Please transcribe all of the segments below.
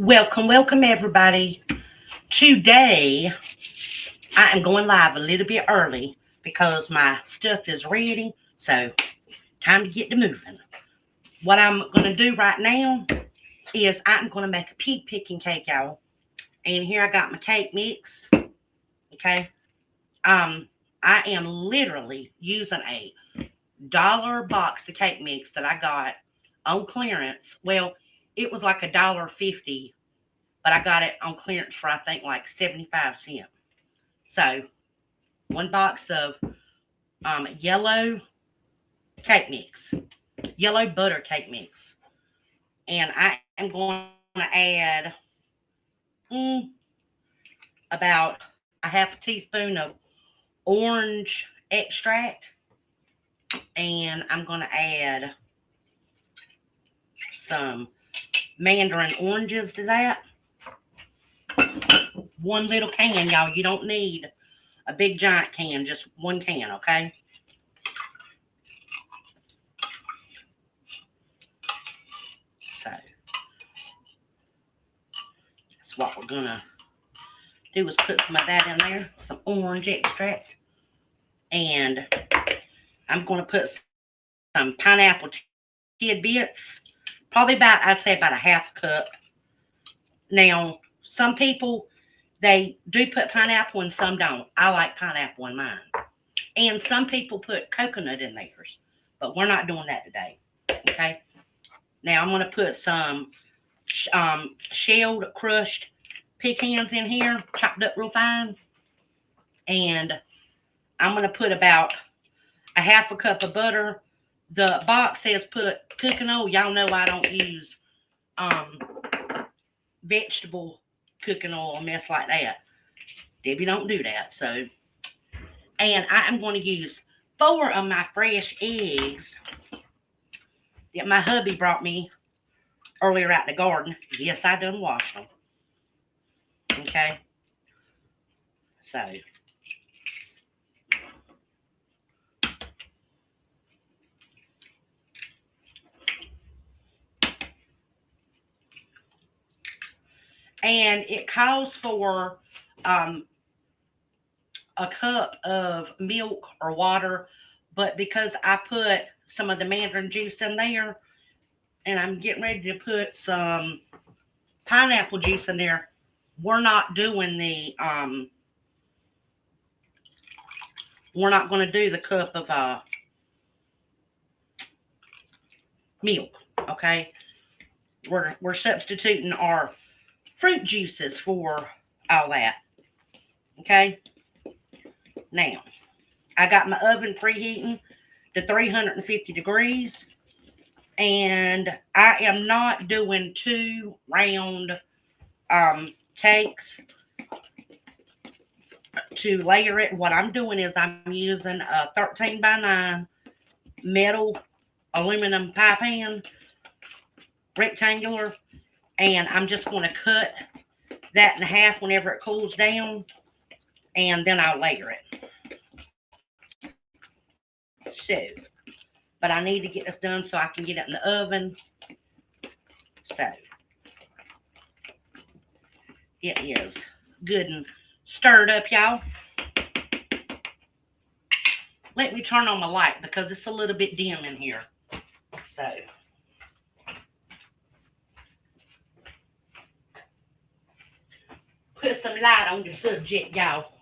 Welcome everybody. Today I am going live a little bit early because my stuff is ready. So time to get to moving. What I'm going to do right now is I'm going to make a pig picking cake, y'all. And here I got my cake mix. Okay. I am literally using a dollar box of cake mix that I got on clearance. Well, it was like $1.50, but I got it on clearance for I think like 75 cents. So one box of yellow cake mix, yellow butter cake mix, and I am going to add about a half a teaspoon of orange extract, and I'm going to add some mandarin oranges to that. One little can, y'all. You don't need a big giant can, just one can, okay? So that's what we're gonna do, is put some of that in there, some orange extract, and I'm gonna put some pineapple tidbits, probably about, I'd say about a half a cup. Now, some people, they do put pineapple and some don't. I like pineapple in mine. And some people put coconut in theirs, but we're not doing that today, okay? Now I'm going to put some shelled, crushed pecans in here, chopped up real fine. And I'm going to put about a half a cup of butter. The box says put cooking oil. Y'all know I don't use vegetable cooking oil, a mess like that. Debbie don't do that. So, and I'm going to use 4 of my fresh eggs that my hubby brought me earlier out in the garden. Yes, I done washed them. Okay. So, and it calls for a cup of milk or water, but because I put some of the mandarin juice in there, and I'm getting ready to put some pineapple juice in there, we're not doing the we're not going to do the cup of milk. Okay, we're substituting our fruit juices for all that. Okay, now I got my oven preheating to 350 degrees, and I am not doing 2 round cakes to layer it. What I'm doing is I'm using a 13 by 9 metal aluminum pie pan, rectangular, and I'm just going to cut that in half whenever it cools down, and then I'll layer it. So, but I need to get this done so I can get it in the oven. So, it is good and stirred up, y'all. Let me turn on my light because it's a little bit dim in here. So, put some light on the subject, y'all.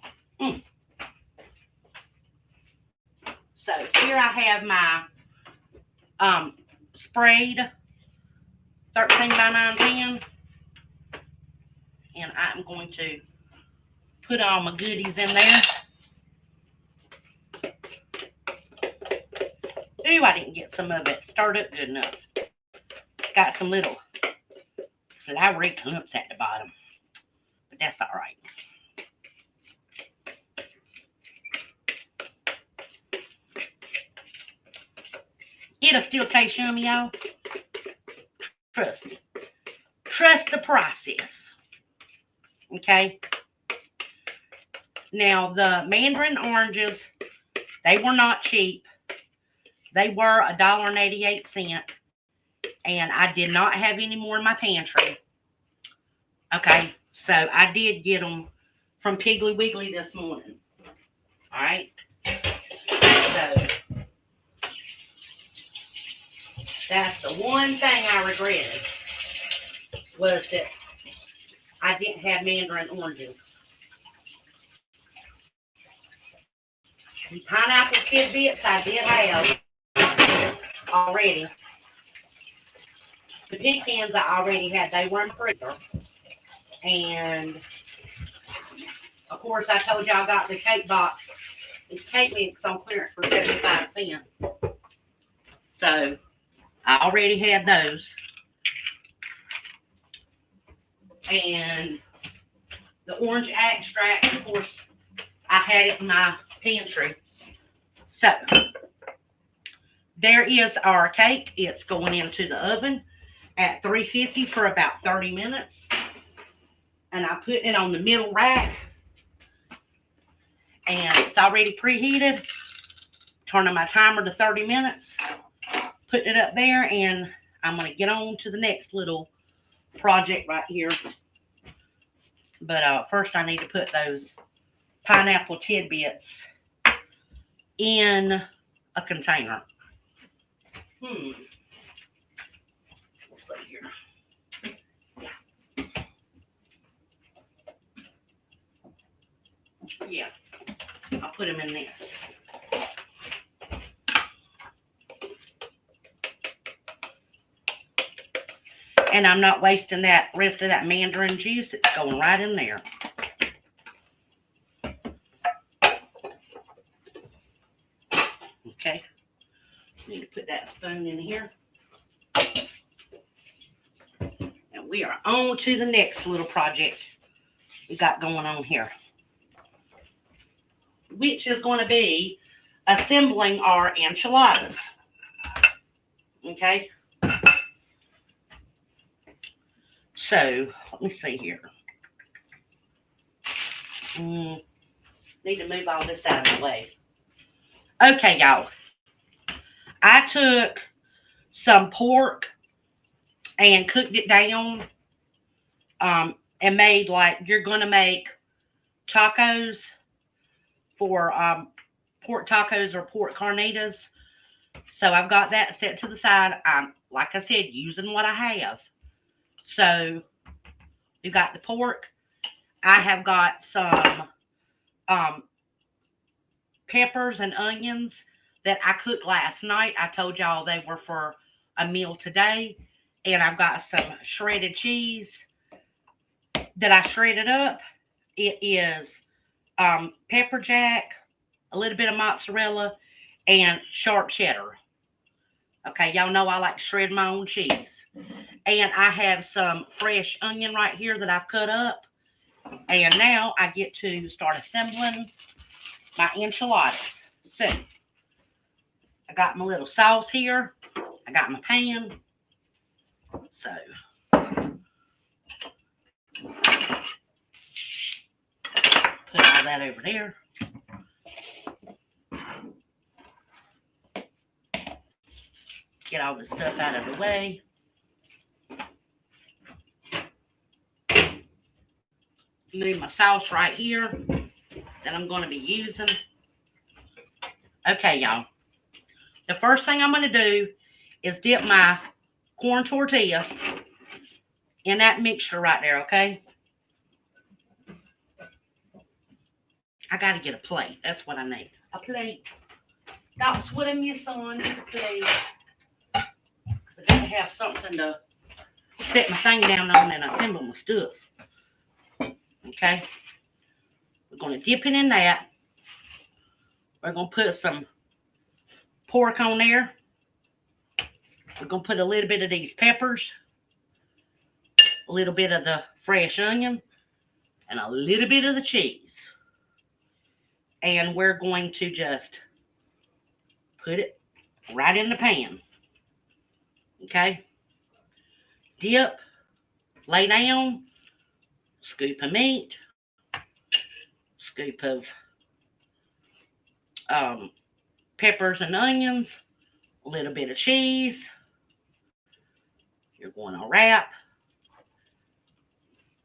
So here I have my sprayed 13 by 9 pan, and I'm going to put all my goodies in there. Ooh, I didn't get some of it stirred up good enough. Got some little floury clumps at the bottom, but that's all right. It'll still taste yummy, y'all. Trust me. Trust the process. Okay. Now, the mandarin oranges, they were not cheap. They were $1.88, and I did not have any more in my pantry. Okay, so I did get them from Piggly Wiggly this morning. All right, so that's the one thing I regretted was that I didn't have mandarin oranges. The pineapple tidbits I did have already. The pecans I already had, they were in the freezer. And of course, I told y'all I got the cake box. It's cake mix on clearance for 75 cents. So I already had those. And the orange extract, of course, I had it in my pantry. So there is our cake. It's going into the oven at 350 for about 30 minutes. And I put it on the middle rack. And it's already preheated. Turning my timer to 30 minutes. Putting it up there. And I'm going to get on to the next little project right here. But first I need to put those pineapple tidbits in a container. Let's see here. Yeah, I'll put them in this. And I'm not wasting that rest of that mandarin juice. It's going right in there. Okay. Need to put that spoon in here. And we are on to the next little project we got going on here, which is going to be assembling our enchiladas. Okay. So, let me see here. Need to move all this out of the way. Okay, y'all. I took some pork and cooked it down and made like you're going to make tacos for pork tacos or pork carnitas. So I've got that set to the side. I'm, like I said, using what I have. So we've got the pork. I have got some peppers and onions that I cooked last night. I told y'all they were for a meal today. And I've got some shredded cheese that I shredded up. It is pepper jack, a little bit of mozzarella, and sharp cheddar. Okay, y'all know I like to shred my own cheese. And I have some fresh onion right here that I've cut up. And now I get to start assembling my enchiladas. So, I got my little sauce here. I got my pan. So, put all that over there. Get all the stuff out of the way. Move my sauce right here that I'm going to be using. Okay, y'all. The first thing I'm going to do is dip my corn tortilla in that mixture right there, okay? I got to get a plate. That's what I need. A plate. That's what I'm using on. A plate. I got to have something to set my thing down on and assemble my stuff. Okay, we're going to dip it in that. We're going to put some pork on there. We're going to put a little bit of these peppers, a little bit of the fresh onion, and a little bit of the cheese. And we're going to just put it right in the pan. Okay, dip, lay down. Scoop of meat, scoop of peppers and onions, a little bit of cheese. You're going to wrap.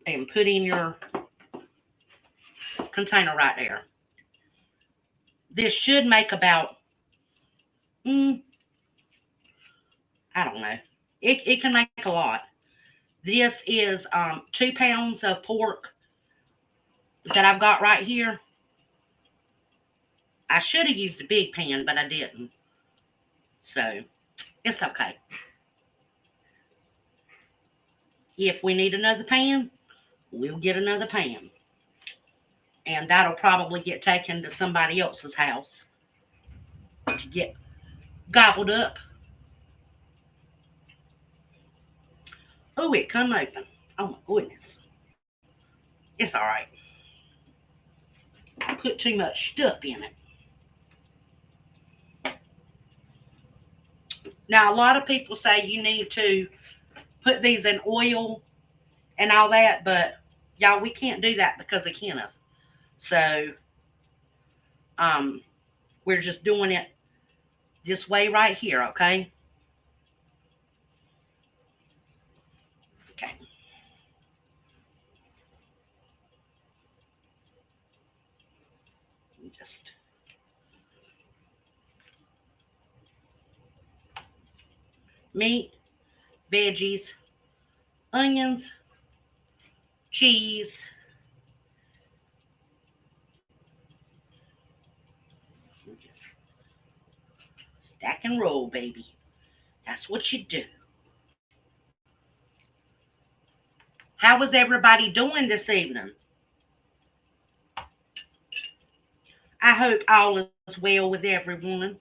and put in your container right there. This should make about, I don't know. It can make a lot. This is 2 pounds of pork that I've got right here. I should have used a big pan, but I didn't. So it's okay. If we need another pan, we'll get another pan. And that'll probably get taken to somebody else's house to get gobbled up. Oh, it come open. Oh my goodness. It's all right. I put too much stuff in it. Now, a lot of people say you need to put these in oil and all that, but y'all, we can't do that because of Kenneth. So, we're just doing it this way right here, okay? Okay. Just meat, veggies, onions, cheese. Just stack and roll, baby. That's what you do. How was everybody doing this evening? I hope all is well with everyone,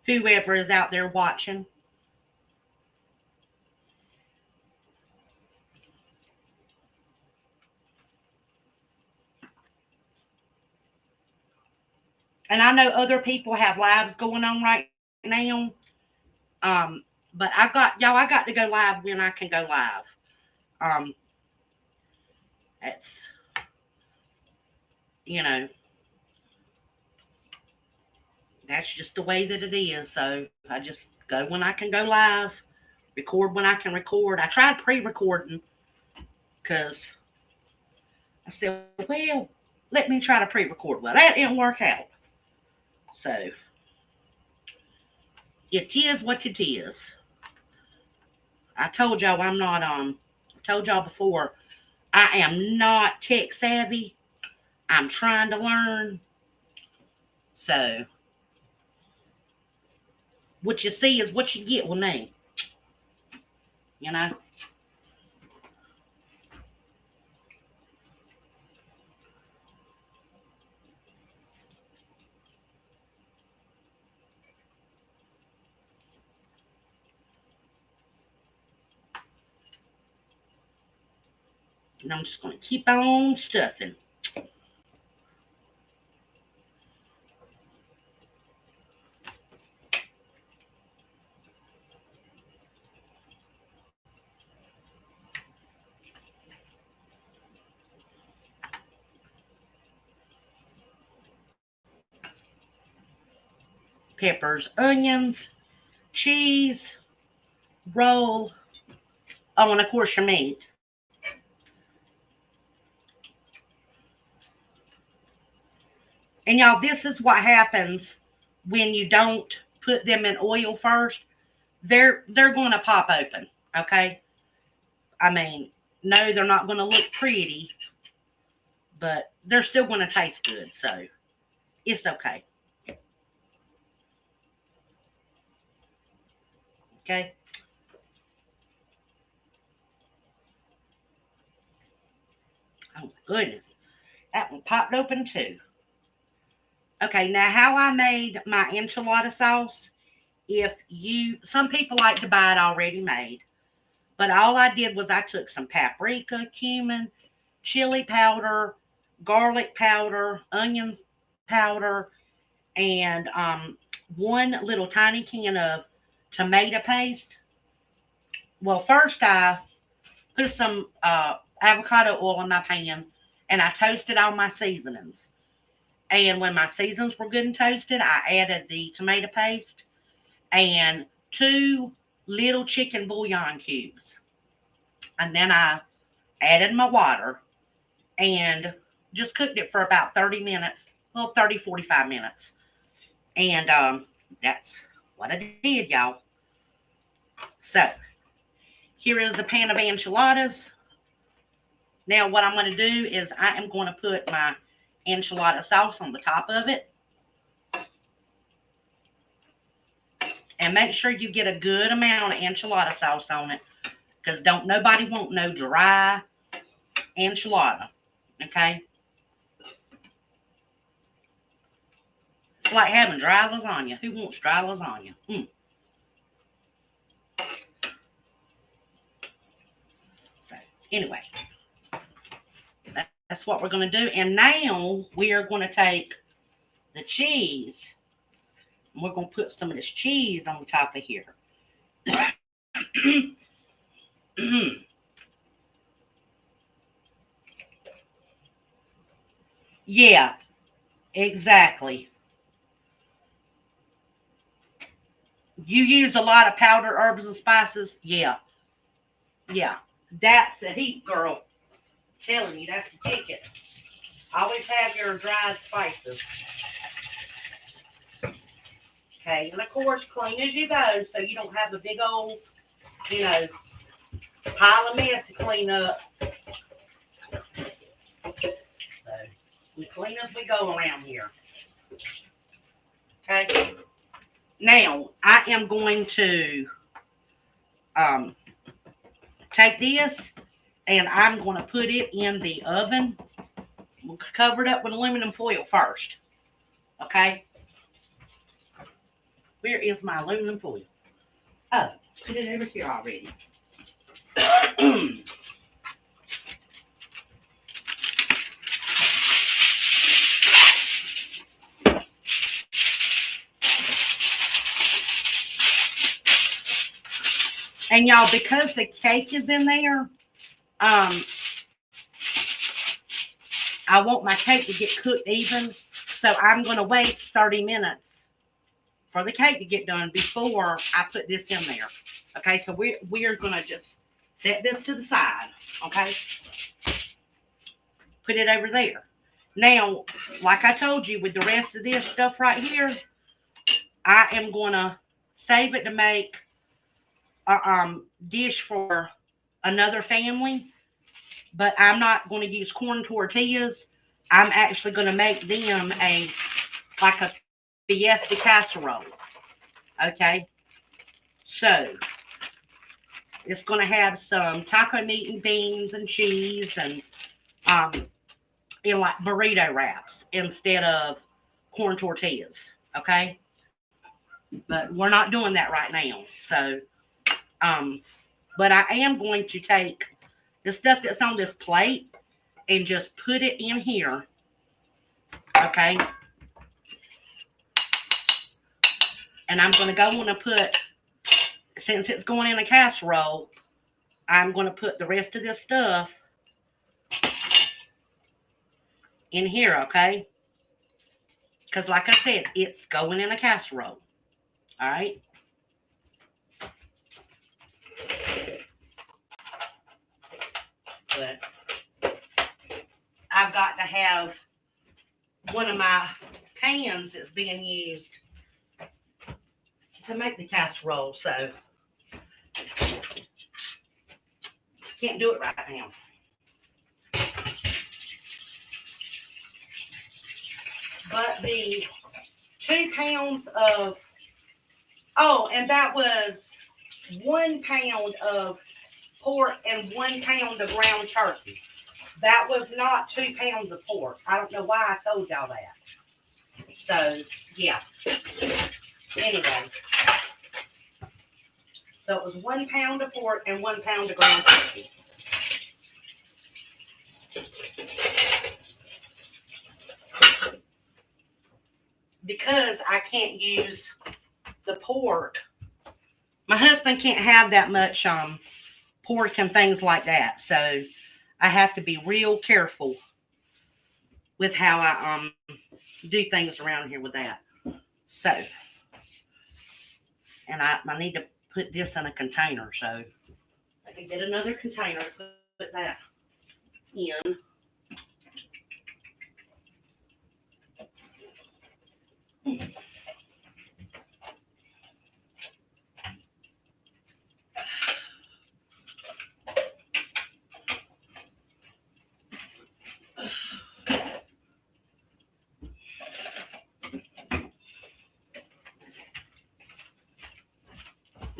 whoever is out there watching. And I know other people have lives going on right now. But I got to go live when I can go live. Um, it's, you know, that's just the way that it is. So I just go when I can go live, record when I can record. I tried pre-recording because I said, well, let me try to pre-record. Well, that didn't work out. So it is what it is. I told y'all I'm not I told y'all before, I am not tech savvy. I'm trying to learn. So what you see is what you get with me. You know? And I'm just going to keep on stuffing. Peppers, onions, cheese, roll. Oh, and of course your meat. And y'all, this is what happens when you don't put them in oil first. They're going to pop open, okay? I mean, no, they're not going to look pretty, but they're still going to taste good, so it's okay. Okay? Oh my goodness. That one popped open too. Okay, now how I made my enchilada sauce, some people like to buy it already made, but all I did was I took some paprika, cumin, chili powder, garlic powder, onions powder, and one little tiny can of tomato paste. Well, first I put some avocado oil in my pan and I toasted all my seasonings. And when my seasonings were good and toasted, I added the tomato paste and 2 little chicken bouillon cubes. And then I added my water, and just cooked it for about 30 minutes. Well, 30, 45 minutes. And that's what I did, y'all. So here is the pan of enchiladas. Now what I'm going to do is I am going to put my enchilada sauce on the top of it. And make sure you get a good amount of enchilada sauce on it, because don't nobody want no dry enchilada. Okay? It's like having dry lasagna. Who wants dry lasagna? So anyway, that's what we're going to do. And now we are going to take the cheese, and we're going to put some of this cheese on top of here. Yeah, exactly. You use a lot of powdered herbs and spices? Yeah. Yeah. That's the heat, girl. I'm telling you, that's the ticket. Always have your dried spices. Okay, and of course, clean as you go, so you don't have a big old, pile of mess to clean up. So we clean as we go around here. Okay. Now I am going to take this, and I'm going to put it in the oven. We'll cover it up with aluminum foil first. Okay. Where is my aluminum foil? Oh, put it over here already. And y'all, because the cake is in there, I want my cake to get cooked even. So I'm going to wait 30 minutes for the cake to get done before I put this in there. Okay, so we're going to just set this to the side. Okay, put it over there. Now, like I told you, with the rest of this stuff right here, I am going to save it to make a dish for another family. But I'm not going to use corn tortillas. I'm actually going to make them like a fiesta casserole. Okay. So it's going to have some taco meat and beans and cheese and in like burrito wraps instead of corn tortillas. Okay. But we're not doing that right now. So, but I am going to take the stuff that's on this plate and just put it in here. Okay. And I'm going to go and put, since it's going in a casserole, I'm going to put the rest of this stuff in here, okay? Because like I said, it's going in a casserole. All right? But I've got to have one of my pans that's being used to make the casserole, so can't do it right now. But the 2 pounds of, and that was 1 pound of pork and 1 pound of ground turkey. That was not 2 pounds of pork. I don't know why I told y'all that. So, yeah. Anyway. So it was 1 pound of pork and 1 pound of ground turkey. Because I can't use the pork. My husband can't have that much pork and things like that. So I have to be real careful with how I do things around here with that. So, and I need to put this in a container, so I can get another container to put that. in.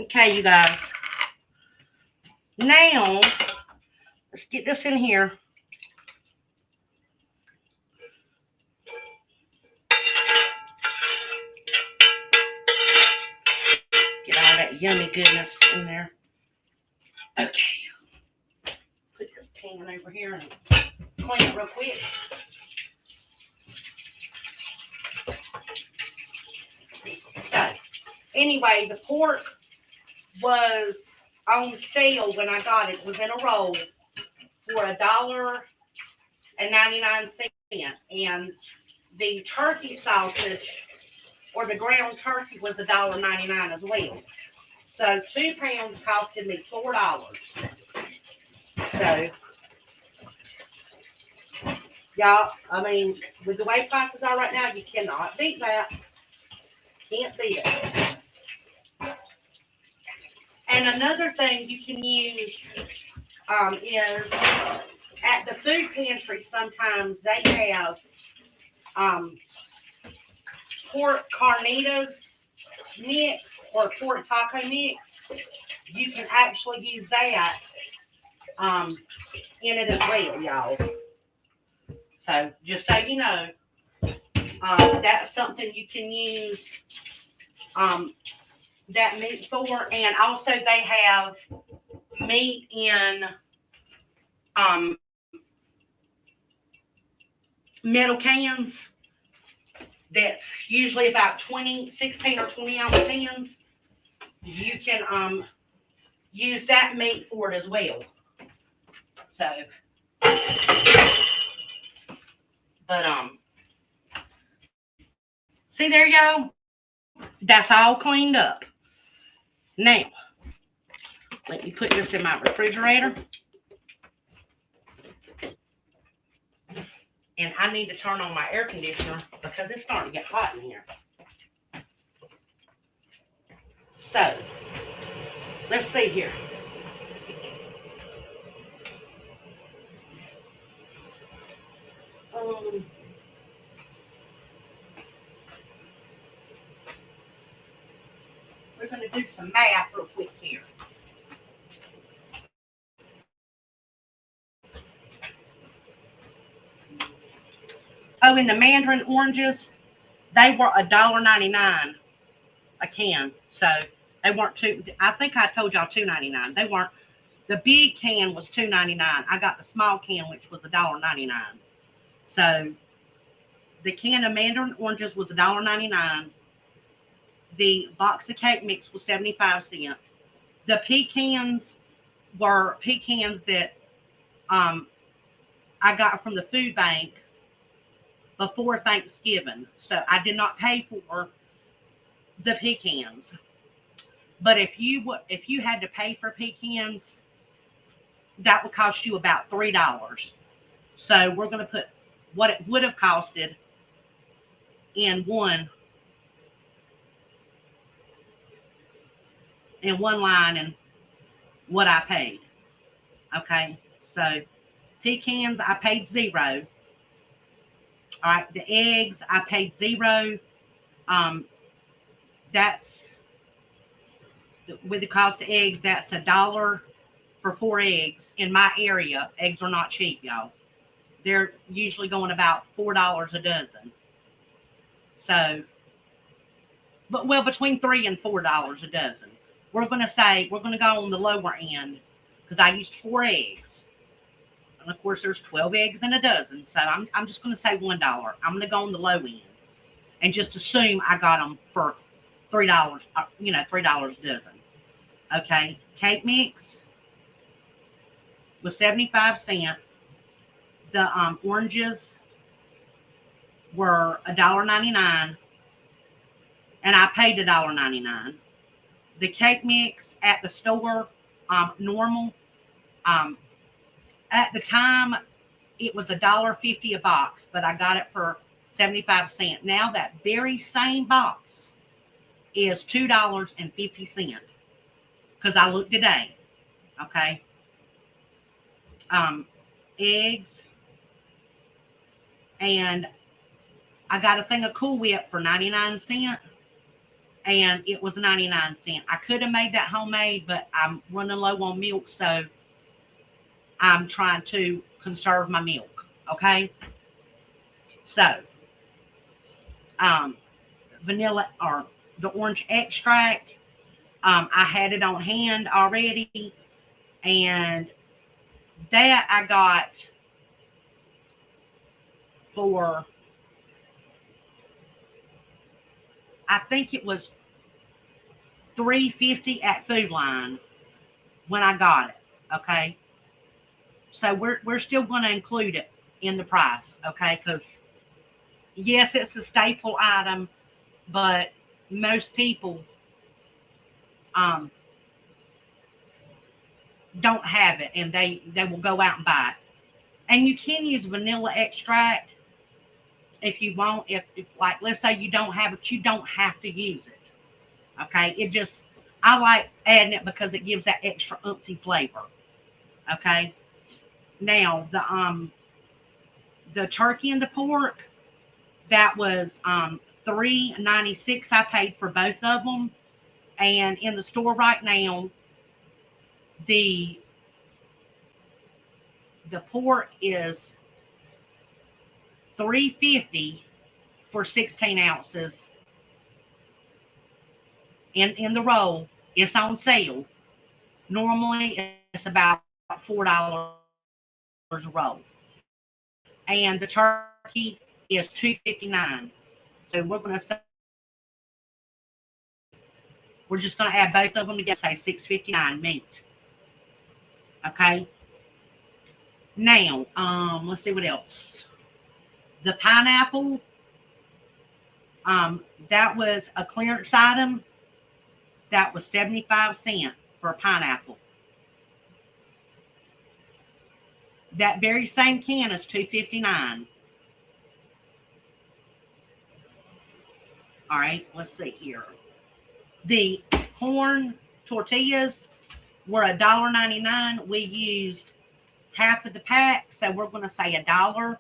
Okay, you guys. Now, let's get this in here. Get all that yummy goodness in there. Okay. Put this pan over here and clean it real quick. So, anyway, the pork was on sale when I got it. It was in a roll for $1.99. And the turkey sausage or the ground turkey was $1.99 as well. So 2 pounds costed me $4. So, y'all, I mean, with the way prices are right now, you cannot beat that. Can't beat it. And another thing you can use is at the food pantry, sometimes they have pork carnitas mix or pork taco mix. You can actually use that in it as well, y'all. So just so you know, that's something you can use that meat for. And also they have meat in metal cans that's usually about 16 or 20 ounce cans. You can use that meat for it as well. So, but see, there you go. That's all cleaned up. Now, let me put this in my refrigerator. And I need to turn on my air conditioner because it's starting to get hot in here. So, let's see here. We're going to do some math real quick here. Oh, and the mandarin oranges, they were $1.99 a can. So they weren't two. I think I told y'all $2.99. They weren't. The big can was $2.99. I got the small can, which was $1.99. So the can of mandarin oranges was $1.99. The box of cake mix was 75 cents. The pecans were pecans that I got from the food bank before Thanksgiving. So I did not pay for the pecans. But if you had to pay for pecans, that would cost you about $3. So we're going to put what it would have costed in one line and what I paid. Okay, so pecans I paid $0. All right, the eggs I paid $0. That's with the cost of eggs. That's $1 for 4 eggs. In my area, eggs are not cheap, y'all. They're usually going about $4 a dozen. So, but between $3 and $4 a dozen. We're going to go on the lower end because I used 4 eggs. And of course, there's 12 eggs in a dozen. So I'm just going to say $1. I'm going to go on the low end and just assume I got them for $3, $3 a dozen. Okay. Cake mix was 75 cents. The oranges were $1.99. And I paid $1.99. The cake mix at the store, normal, at the time it was $1.50 a box, but I got it for 75 cents. Now that very same box is $2.50 because I looked today. Okay. Eggs, and I got a thing of Cool Whip for 99 cents, and it was 99 cents. I could have made that homemade, but I'm running low on milk, so I'm trying to conserve my milk. Okay. So, vanilla or the orange extract, I had it on hand already, and that I got for, I think it was $3.50 at Food Line when I got it. Okay. So we're still going to include it in the price. Okay. Because yes, it's a staple item, but most people don't have it, and they will go out and buy it. And you can use vanilla extract if you want. If like, let's say you don't have it, you don't have to use it. Okay. It just, I like adding it because it gives that extra umpty flavor. Okay. Now the turkey and the pork, that was $3.96. I paid for both of them, and in the store right now, the pork is $3.50 for 16 ounces. In the roll, it's on sale. Normally, it's about $4 a roll, and the turkey is $2.59. So we're just gonna add both of them together. Say $6.59 meat. Okay. Now, let's see what else. The pineapple, that was a clearance item. That was 75 cents for a pineapple. That very same can is $2.59. All right, let's see here. The corn tortillas were $1.99. We used half of the pack, so we're going to say $1,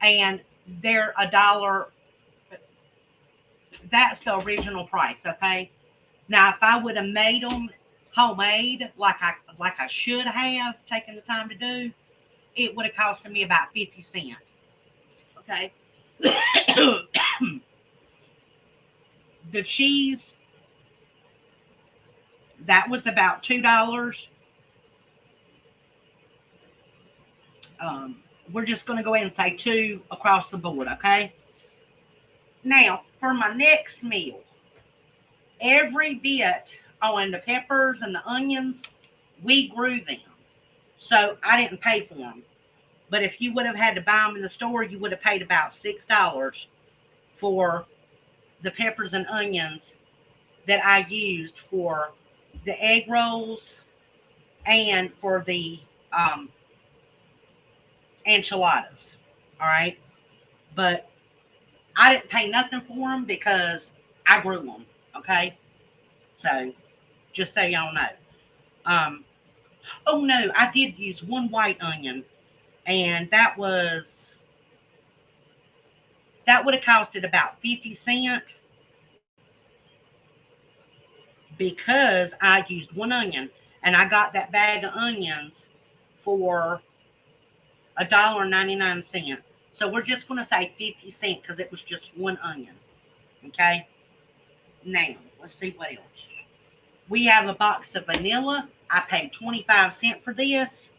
and they're $1. That's the original price. Okay. Now, if I would have made them homemade, like I should have taken the time to do, it would have costed me about 50 cents. Okay. The cheese, that was about $2. We're just going to go ahead and say 2 across the board. Okay. Now, for my next meal, every bit on the peppers and the onions, we grew them. So I didn't pay for them. But if you would have had to buy them in the store, you would have paid about $6 for the peppers and onions that I used for the egg rolls and for the enchiladas. All right. But I didn't pay nothing for them because I grew them. Okay. So just so y'all know. Oh no, I did use one white onion, and that would have costed about 50 cents because I used one onion, and I got that bag of onions for $1.99. So we're just going to say 50 cents because it was just one onion. Okay. Now, let's see what else. We have a box of vanilla. I paid 25 cents for this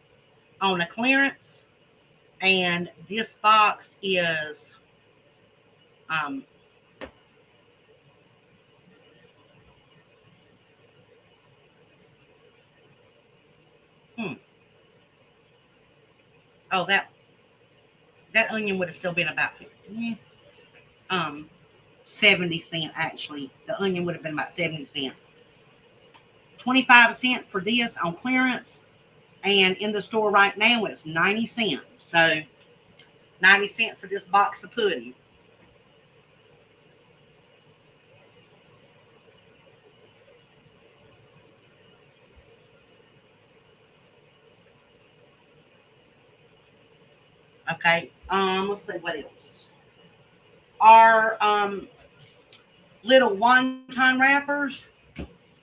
on a clearance. And this box is oh, that onion would have still been about 70 cents actually. The onion would have been about 70 cents. 25 cents for this on clearance, and in the store right now it's 90 cents. So 90 cents for this box of pudding. Okay. Let's see what else. Our little wonton wrappers,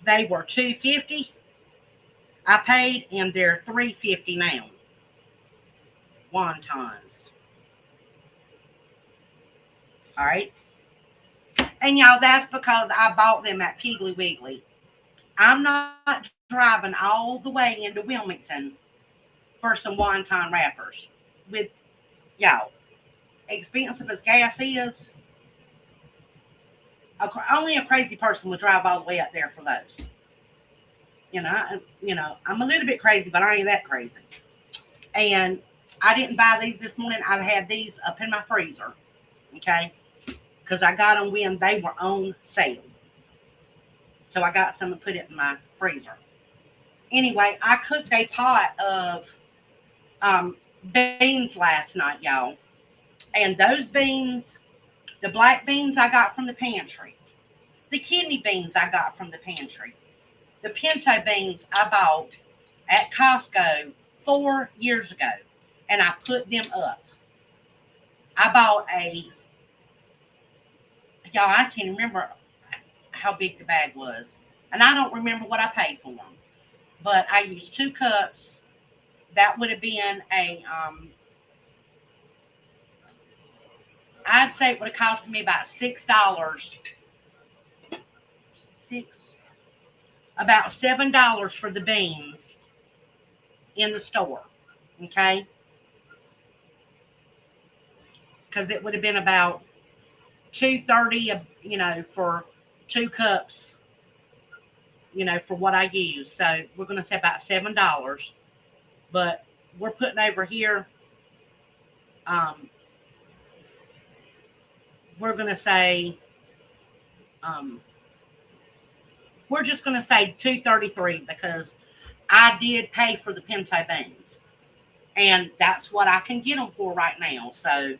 they were $2.50. I paid, and they're $3.50 now. Wontons. All right. And y'all, that's because I bought them at Piggly Wiggly. I'm not driving all the way into Wilmington for some wonton wrappers. With y'all, expensive as gas is, only a crazy person would drive all the way up there for those. I'm a little bit crazy, but I ain't that crazy. And I didn't buy these this morning. I've had these up in my freezer, okay? Because I got them when they were on sale. So I got some and put it in my freezer. Anyway, I cooked a pot of beans last night, y'all. And those beans, the black beans I got from the pantry. The kidney beans I got from the pantry. The pinto beans I bought at Costco 4 years ago. And I put them up. I bought y'all, I can't remember how big the bag was. And I don't remember what I paid for them. But I used 2 cups. That would have been I'd say it would have cost me about $6. About $7 for the beans in the store. Okay? Because it would have been about $2.30, for 2 cups, for what I use. So we're going to say about $7. But we're putting over here, we're going to say, we're just going to say $2.33 because I did pay for the pinto beans. And that's what I can get them for right now. So,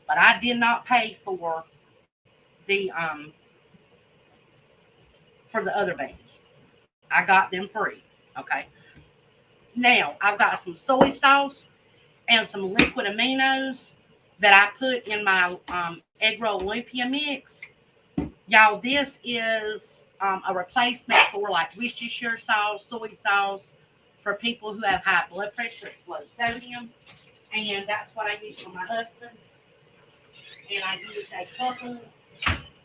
but I did not pay for the other beans. I got them free. Okay. Now I've got some soy sauce and some liquid aminos that I put in my egg roll lumpia mix. Y'all, this is a replacement for like Worcestershire sauce, soy sauce for people who have high blood pressure. It's low sodium, and that's what I use for my husband. And I use a couple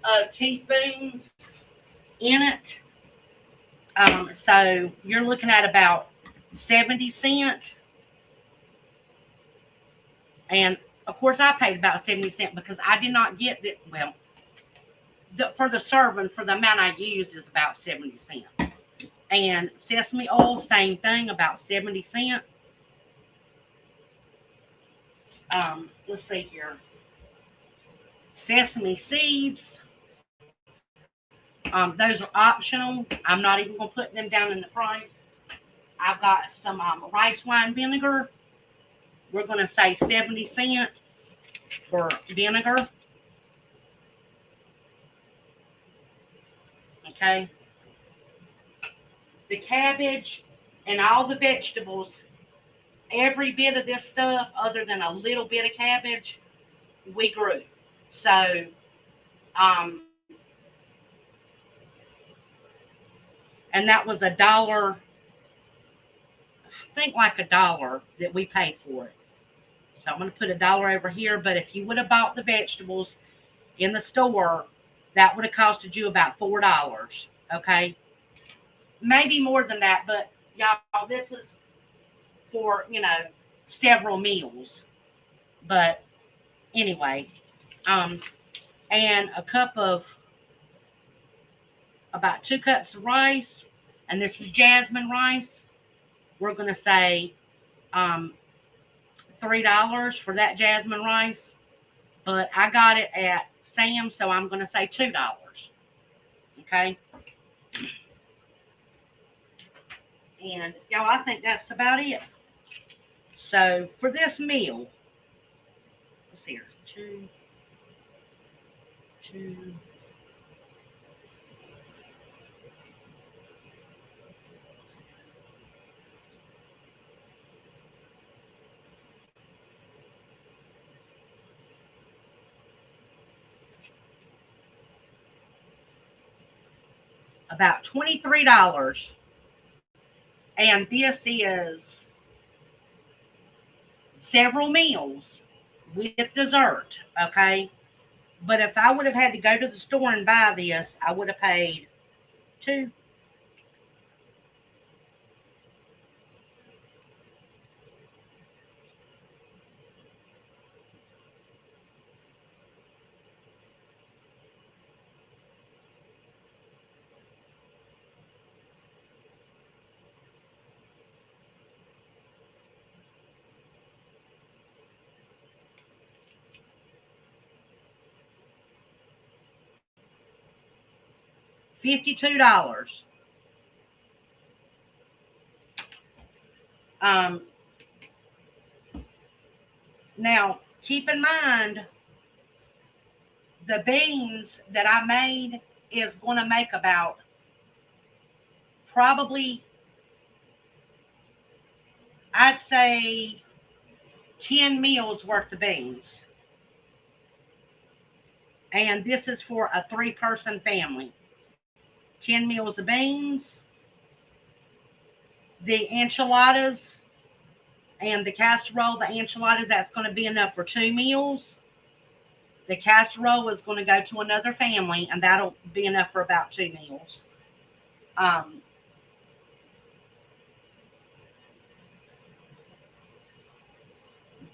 of teaspoons in it. So you're looking at about 70 cents. And of course I paid about 70 cents because I did not get it. Well, for the serving, for the amount I used is about 70 cents. And sesame oil, same thing, about 70 cents. Let's see here. Sesame seeds. Those are optional. I'm not even going to put them down in the price. I've got some rice wine vinegar. We're going to say 70 cents for vinegar. Okay. The cabbage and all the vegetables, every bit of this stuff, other than a little bit of cabbage, we grew. So, and that was $1, I think like $1 that we paid for it. So I'm going to put $1 over here. But if you would have bought the vegetables in the store, that would have costed you about $4. Okay. Maybe more than that. But y'all, this is for, several meals. But anyway, and a cup of, about 2 cups of rice, and this is jasmine rice. We're going to say $3 for that jasmine rice, but I got it at Sam's, so I'm going to say $2. Okay. And y'all, I think that's about it. So for this meal, let's see here. Two. About $23. And this is several meals with dessert. Okay. But if I would have had to go to the store and buy this, I would have paid two. $52. Um, Now, keep in mind, the beans that I made is going to make about probably, I'd say, 10 meals worth of beans. And this is for a 3-person family. 10 meals of beans, the enchiladas, and the casserole. The enchiladas, that's going to be enough for 2 meals. The casserole is going to go to another family, and that'll be enough for about 2 meals. Um,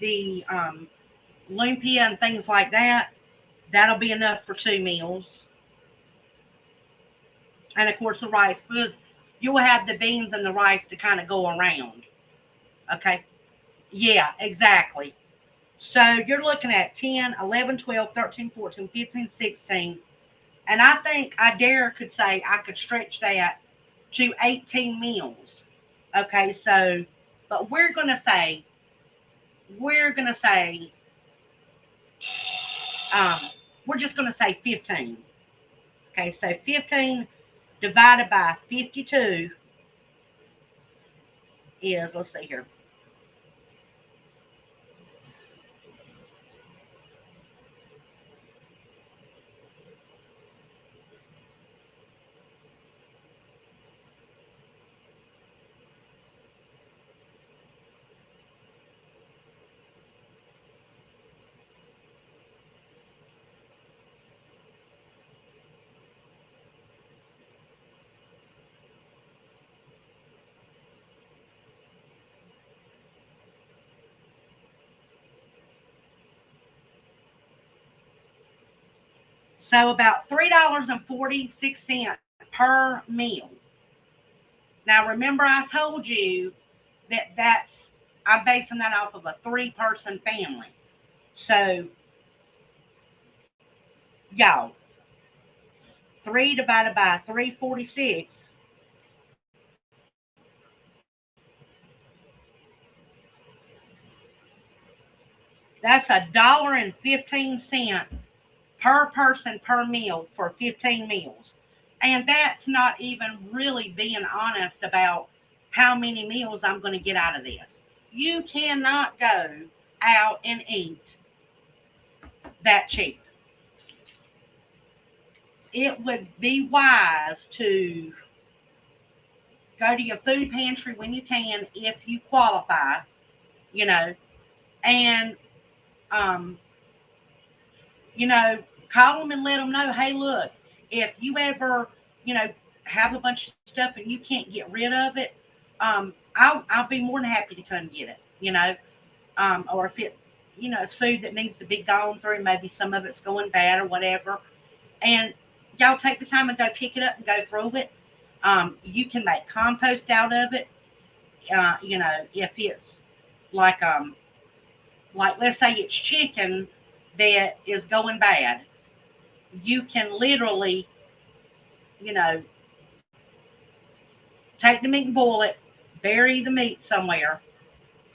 the lumpia and things like that, that'll be enough for 2 meals. And of course, the rice, but you'll have the beans and the rice to kind of go around. Okay. Yeah, exactly. So you're looking at 10, 11, 12, 13, 14, 15, 16. And I think I dare could say I could stretch that to 18 meals. Okay, so, but we're going to say, um, we're just going to say 15. Okay, so 15 divided by 52 is, let's see here. So about $3.46 per meal. Now remember I told you I'm basing that off of a 3-person family. So y'all, 3 divided by 346, that's $1.15 per person per meal for 15 meals. And that's not even really being honest about how many meals I'm going to get out of this. You cannot go out and eat that cheap. It would be wise to go to your food pantry when you can, if you qualify, you know, and, um, you know, call them and let them know, hey, look, if you ever, you know, have a bunch of stuff and you can't get rid of it, I'll be more than happy to come get it, you know, or if it, you know, it's food that needs to be gone through, maybe some of it's going bad or whatever, and y'all take the time and go pick it up and go through it. You can make compost out of it. You know, if it's like, like let's say it's chicken that is going bad, you can literally, you know, take the meat and boil it, bury the meat somewhere.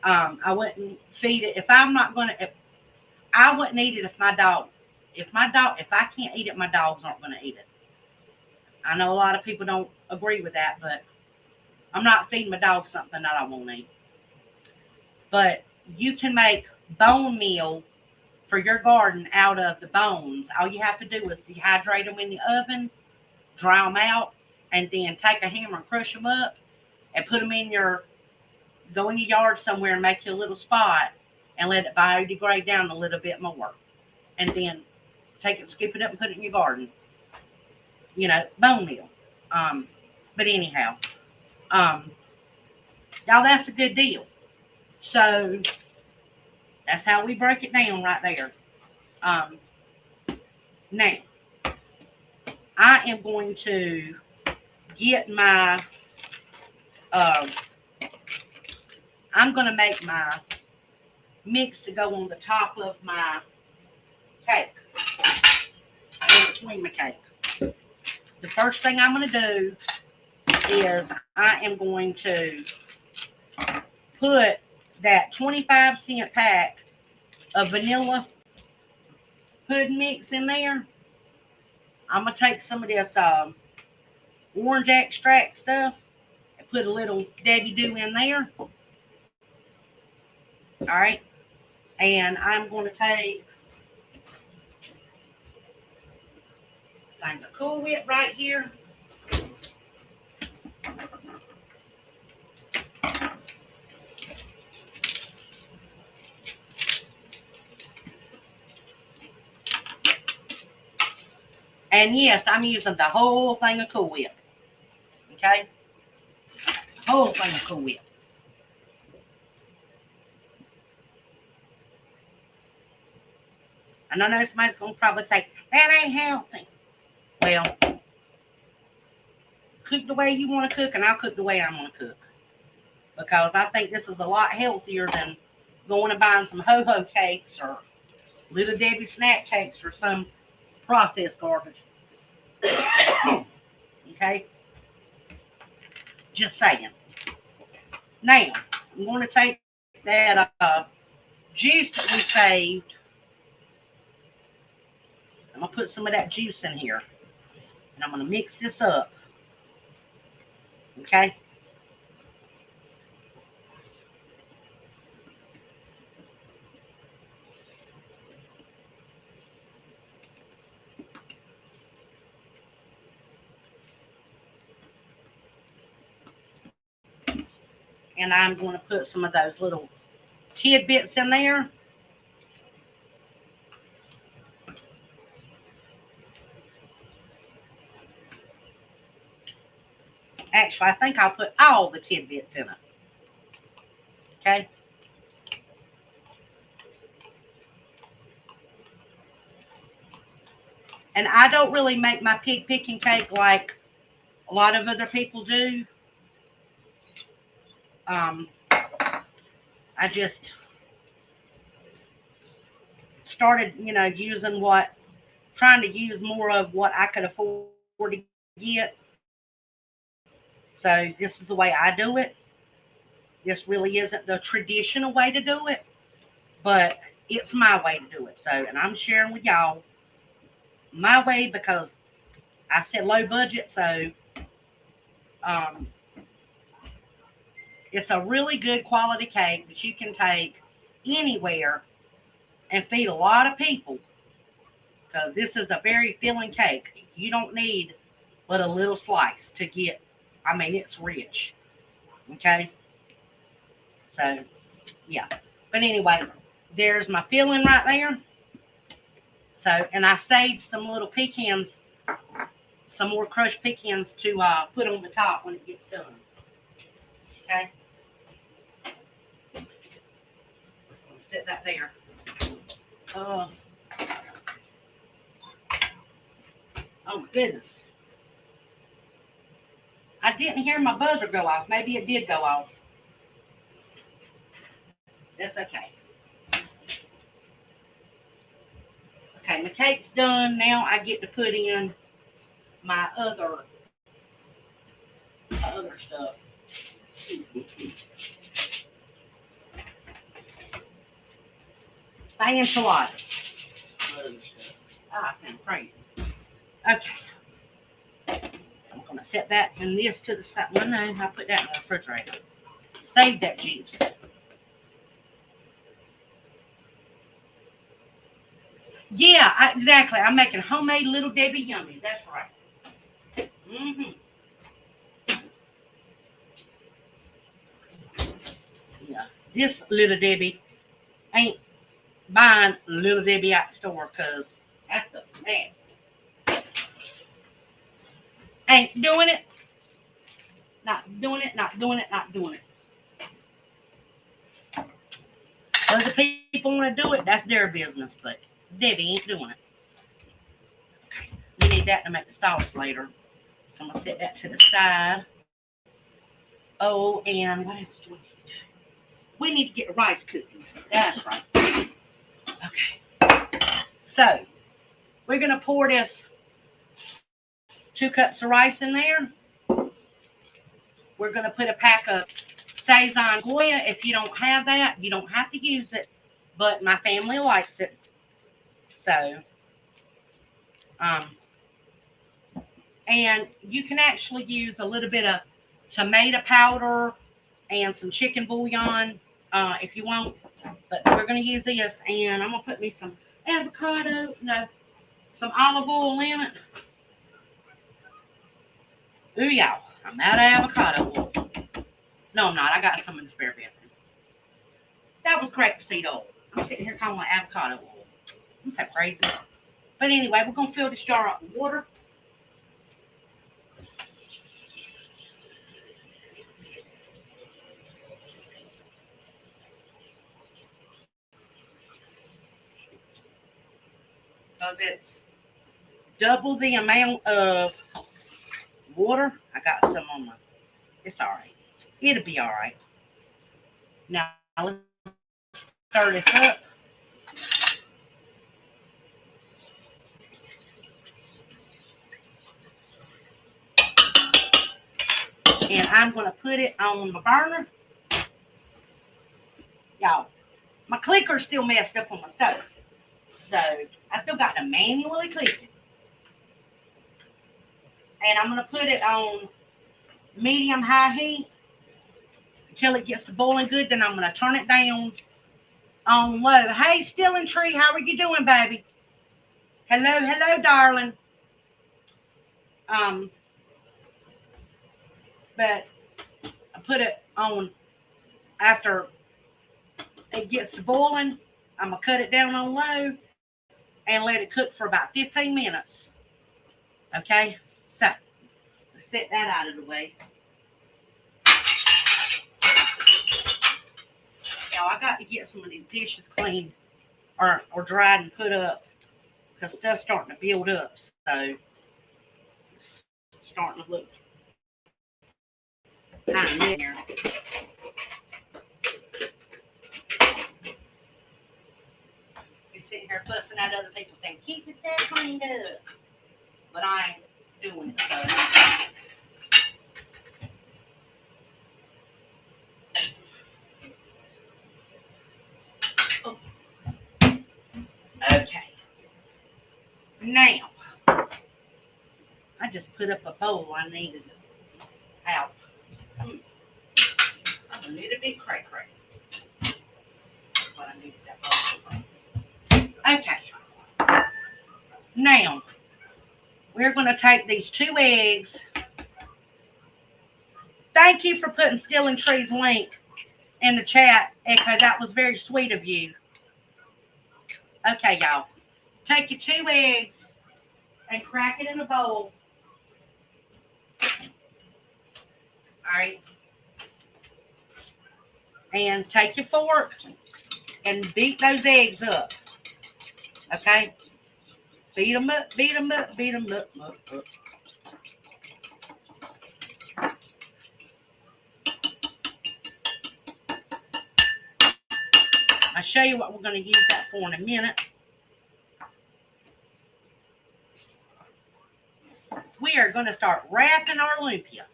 I wouldn't feed it if I'm not going to. I wouldn't eat it if I can't eat it, my dogs aren't going to eat it. I know a lot of people don't agree with that, but I'm not feeding my dog something that I won't eat. But you can make bone meal for your garden out of the bones. All you have to do is dehydrate them in the oven, dry them out, and then take a hammer and crush them up and put them go in your yard somewhere and make you a little spot and let it biodegrade down a little bit more. And then take it, scoop it up and put it in your garden. Bone meal. But anyhow, y'all, that's a good deal. So that's how we break it down right there. Now, I am going to get my, I'm going to make my mix to go on the top of my cake, in between my cake. The first thing I'm going to do is I am going to put that 25-cent pack of vanilla pudding mix in there. I'm going to take some of this orange extract stuff and put a little Debbie Dew in there. All right. And I'm going to take a Cool Whip right here. And yes, I'm using the whole thing of Cool Whip. Okay? Whole thing of Cool Whip. And I know somebody's going to probably say, that ain't healthy. Well, cook the way you want to cook, and I'll cook the way I want to cook. Because I think this is a lot healthier than going and buying some ho-ho cakes or Little Debbie snack cakes or some processed garbage. Okay? Just saying. Now, I'm going to take that juice that we saved. I'm going to put some of that juice in here. And I'm going to mix this up. Okay? And I'm going to put some of those little tidbits in there. Actually, I think I'll put all the tidbits in it. Okay? And I don't really make my pig picking cake like a lot of other people do. I just started, trying to use more of what I could afford to get. So this is the way I do it. This really isn't the traditional way to do it, but it's my way to do it. So, and I'm sharing with y'all my way because I said low budget. So, it's a really good quality cake that you can take anywhere and feed a lot of people because this is a very filling cake. You don't need but a little slice to get, it's rich. Okay? So, yeah. But anyway, there's my filling right there. So, and I saved some little pecans, some more crushed pecans to put on the top when it gets done. Okay? Set that there. Oh my goodness. I didn't hear my buzzer go off. Maybe it did go off. That's okay. Okay, my cake's done. Now I get to put in my other stuff. My enchiladas. I sound crazy. Okay. I'm going to set that and this to the side. Well, no, I'll put that in the refrigerator. Save that juice. Yeah, exactly. I'm making homemade Little Debbie yummies. That's right. Yeah. This Little Debbie ain't buying Little Debbie at the store because that's the nasty. Ain't doing it. Not doing it. Not doing it. Not doing it. Other people want to do it. That's their business, but Debbie ain't doing it. We need that to make the sauce later. So I'm going to set that to the side. Oh, and what else do we need to do? We need to get the rice cooking. That's right. Okay. So, we're going to pour this 2 cups of rice in there. We're going to put a pack of Saison Goya. If you don't have that, you don't have to use it. But my family likes it. So, and you can actually use a little bit of tomato powder and some chicken bouillon if you want. But we're going to use this, and I'm going to put me some some olive oil in it. Ooh, y'all, I'm out of avocado oil. No, I'm not. I got some in the spare bedroom. That was grapeseed oil. I'm sitting here calling it avocado oil. I'm so crazy. But anyway, we're going to fill this jar up with water. Because it's double the amount of water. I got some on my. It's all right. It'll be all right. Now, let's stir this up. And I'm going to put it on the burner. Y'all, my clicker's still messed up on my stove. So, I still got to manually click it. And I'm going to put it on medium-high heat until it gets to boiling good. Then I'm going to turn it down on low. Hey, Stealing Tree, how are you doing, baby? Hello, darling. But I put it on after it gets to boiling. I'm going to cut it down on low and let it cook for about 15 minutes. Okay? So, let's set that out of the way. Now, I got to get some of these dishes cleaned or dried and put up because stuff's starting to build up. So, it's starting to look kind of in there. You're sitting here fussing at other people saying, keep your stuff cleaned up. But I ain't doing it, so. Oh. Okay. Now, I just put up a bowl I needed out. I'm a little bit cray-cray. That's what I needed that bowl for. Okay. Now, we're going to take these 2 eggs. Thank you for putting Stealing Tree's link in the chat, Echo. That was very sweet of you. Okay, y'all. Take your 2 eggs and crack it in a bowl. All right. And take your fork and beat those eggs up. Okay? Beat them up, beat them up, beat them up. I'll show you what we're going to use that for in a minute. We are going to start wrapping our lumpia.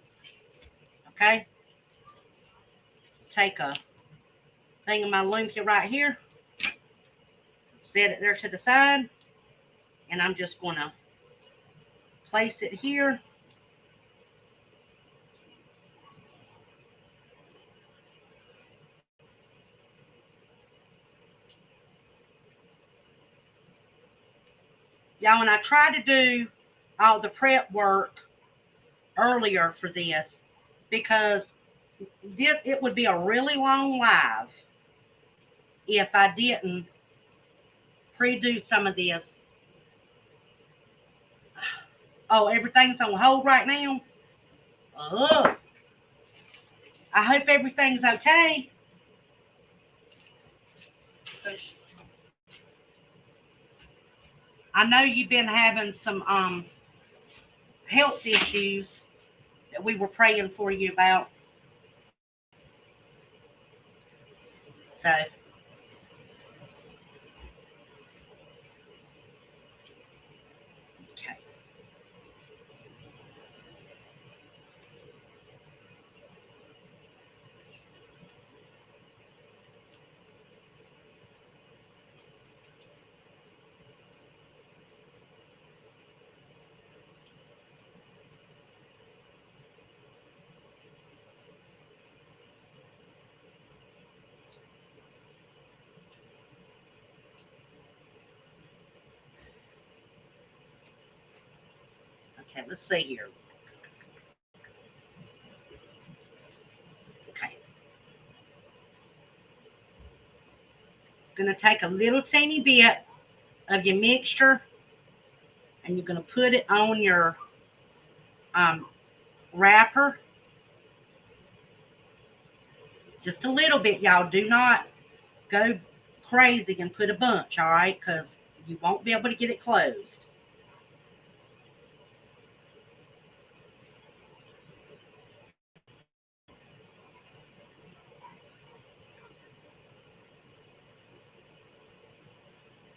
Okay? Take a thing of my lumpia right here. set it there to the side. And I'm just going to place it here. Y'all, when I try to do all the prep work earlier for this, because it would be a really long live if I didn't pre-do some of this. Oh, everything's on hold right now? Oh, I hope everything's okay. I know you've been having some health issues that we were praying for you about. So, okay. Okay, let's see here. Okay. Gonna take a little teeny bit of your mixture and you're gonna put it on your um, wrapper. Just a little bit, y'all. Do not go crazy and put a bunch, all right? Because you won't be able to get it closed.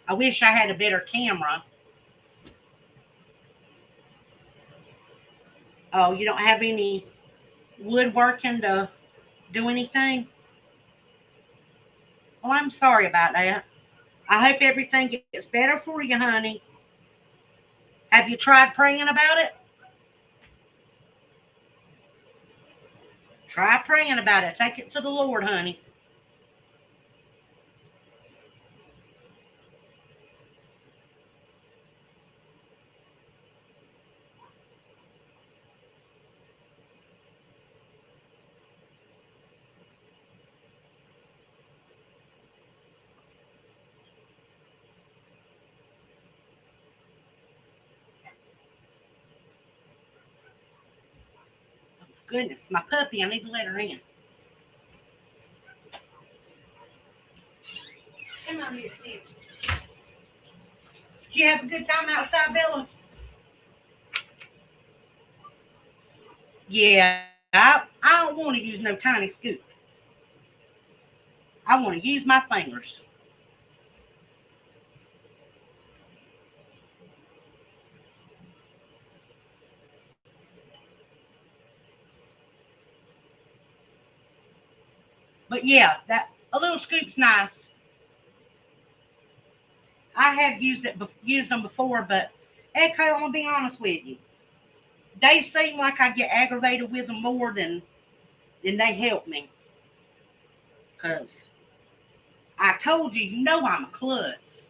I wish I had a better camera. Oh, you don't have any woodworking to do anything? Well, I'm sorry about that. I hope everything gets better for you, honey. Have you tried praying about it? Try praying about it. Take it to the Lord, honey. Goodness, my puppy, I need to let her in. Come on here, sis. Did you have a good time outside, Bella? Yeah, I don't want to use no tiny scoop. I want to use my fingers. But yeah, that a little scoop's nice. I have used them before, but Echo, I'm gonna be honest with you. They seem like I get aggravated with them more than they help me. Cause I told you, you know I'm a klutz.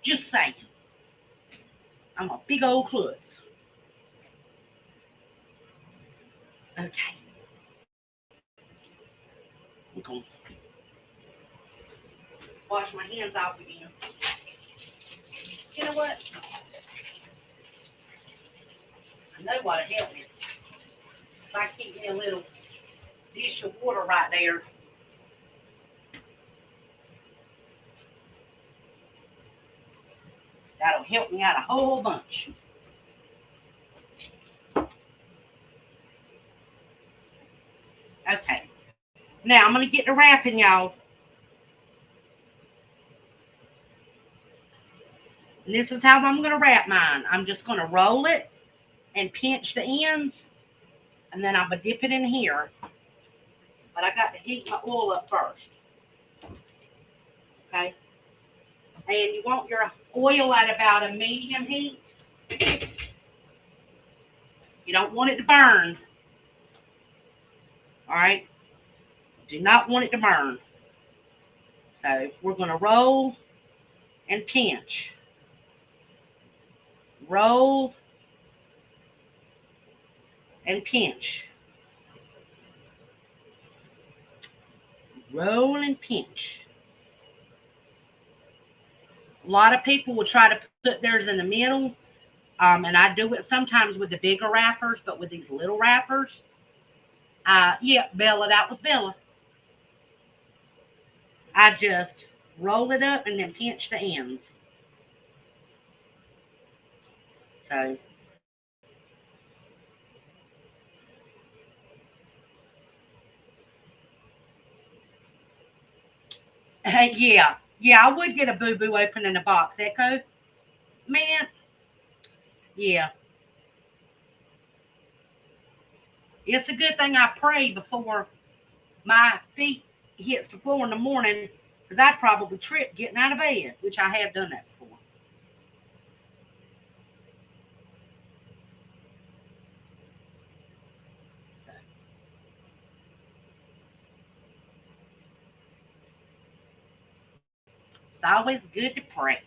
Just saying, I'm a big old klutz. Okay, I'm gonna wash my hands off again. You know what? I know what'll help me. If I keep me a little dish of water right there. That'll help me out a whole bunch. Okay. Now I'm going to get to wrapping, y'all. And this is how I'm going to wrap mine. I'm just going to roll it and pinch the ends. And then I'm going to dip it in here. But I got to heat my oil up first. Okay. And you want your oil at about a medium heat. You don't want it to burn. All right. Do not want it to burn. So we're going to roll and pinch. Roll and pinch. Roll and pinch. A lot of people will try to put theirs in the middle. And I do it sometimes with the bigger wrappers, but with these little wrappers, yeah, Bella, that was Bella. I just roll it up and then pinch the ends. So, yeah. Yeah, I would get a boo-boo open in a box. Echo? Man, yeah. It's a good thing I pray before my feet hits the floor in the morning because I'd probably trip getting out of bed, which I have done that before. So, it's always good to pray.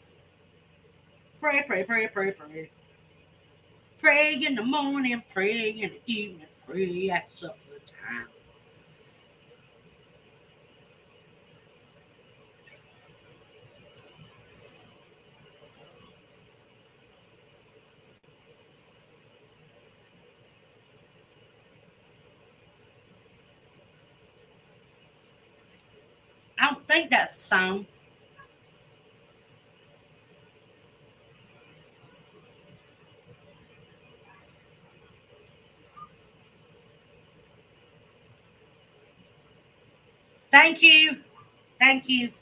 Pray, pray, pray, pray, pray. Pray in the morning, pray in the evening, pray at supper time. I don't think that's the song. Thank you. Thank you.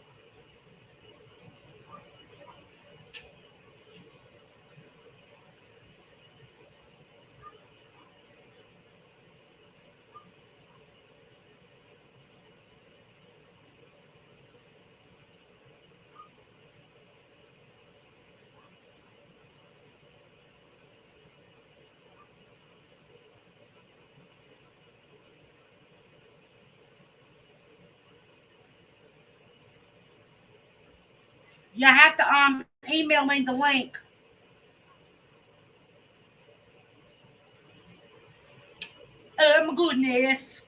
You have to email me the link. Oh my goodness.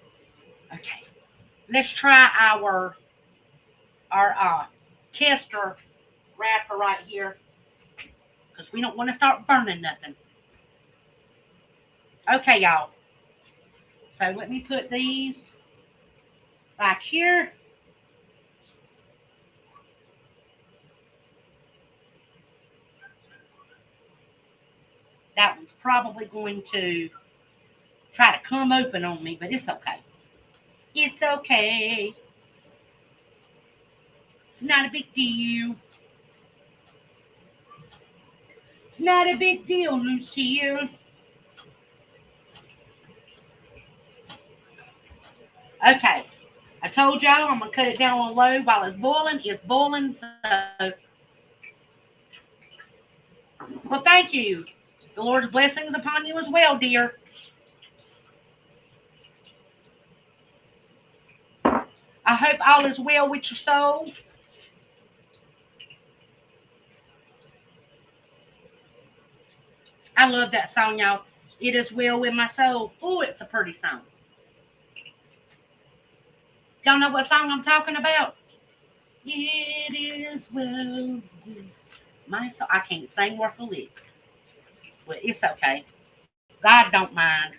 Okay. Let's try our tester wrapper right here because we don't want to start burning nothing. Okay, y'all. So let me put these right here. That one's probably going to try to come open on me, but it's okay. It's okay. It's not a big deal. It's not a big deal, Lucille. Okay. I told y'all I'm gonna cut it down on low while it's boiling. It's boiling, so well thank you. The Lord's blessings upon you as well, dear. I hope all is well with your soul. I love that song, y'all. It is well with my soul. Oh, it's a pretty song. Y'all know what song I'm talking about? It is well with my soul. I can't sing worth a lick, but it's okay. God don't mind.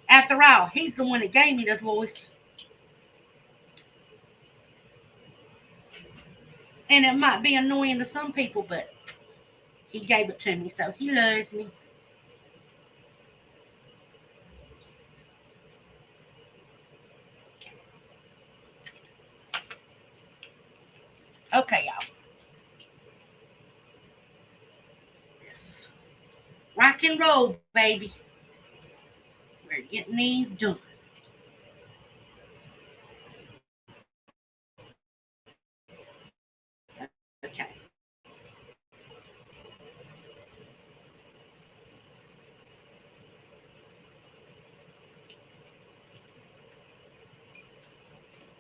After all, He's the one that gave me this voice. And it might be annoying to some people, but He gave it to me, so He loves me. Okay, y'all. Yes. Rock and roll, baby. We're getting these done.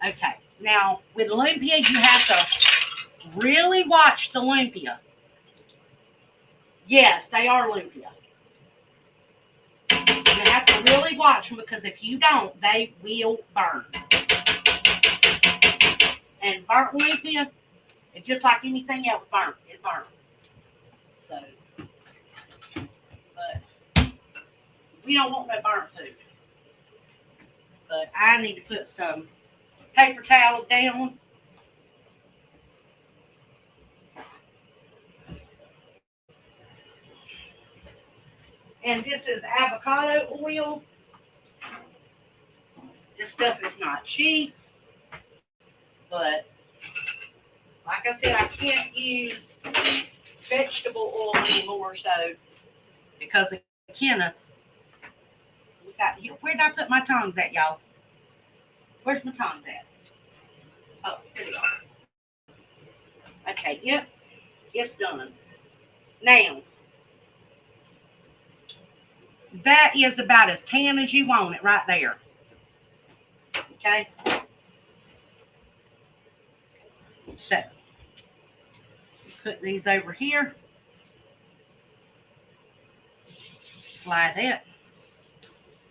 Okay. Now, with lumpia, you have to really watch the lumpia. Yes, they are lumpia. You have to really watch them because if you don't, they will burn. And burnt lumpia, it's just like anything else burnt. It's burnt. So, but we don't want no burnt food. But I need to put some paper towels down. And this is avocado oil. This stuff is not cheap. But like I said, I can't use vegetable oil anymore. So because of Kenneth, we got, where did I put my tongs at, y'all? Where's my tongs at? Oh, here they are. Okay, yep, it's done. Now, that is about as tan as you want it right there. Okay? So, put these over here. Slide that.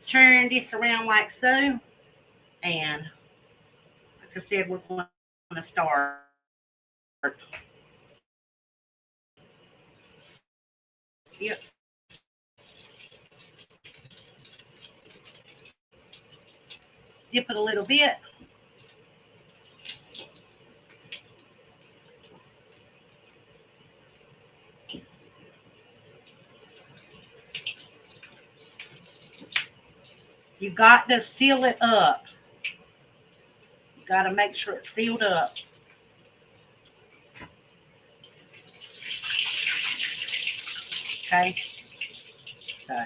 Turn this around like so. And, like I said, we're going to start. Yep. Dip it a little bit. You got to seal it up. You got to make sure it's sealed up. Okay? So.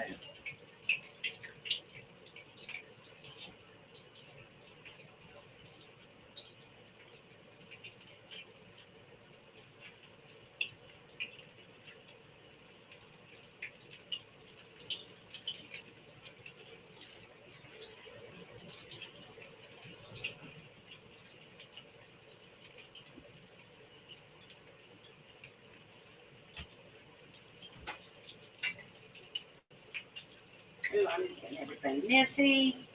Ooh, I'm getting everything messy.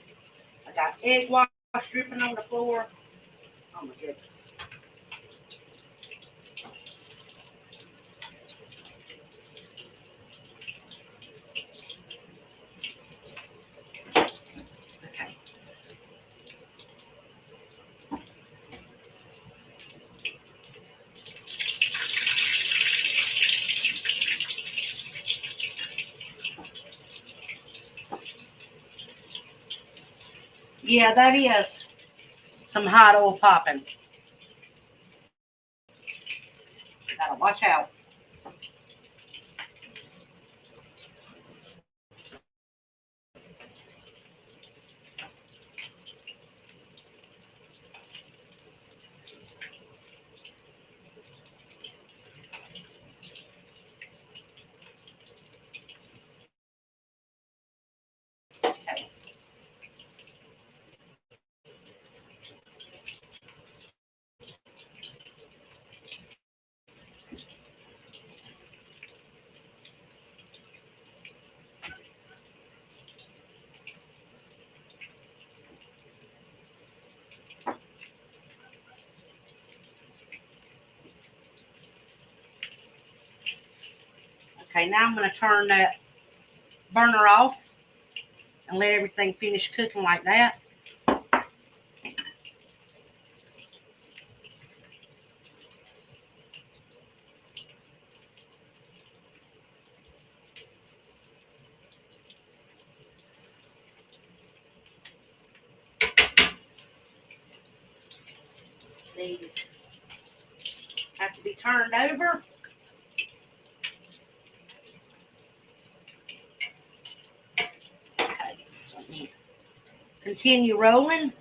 I got egg wash dripping on the floor. Oh my goodness. Okay. Yeah, that is some hot oil popping. Gotta watch out. Okay. Okay, now I'm gonna turn that burner off and let everything finish cooking like that. These have to be turned over. Okay, let me continue rolling.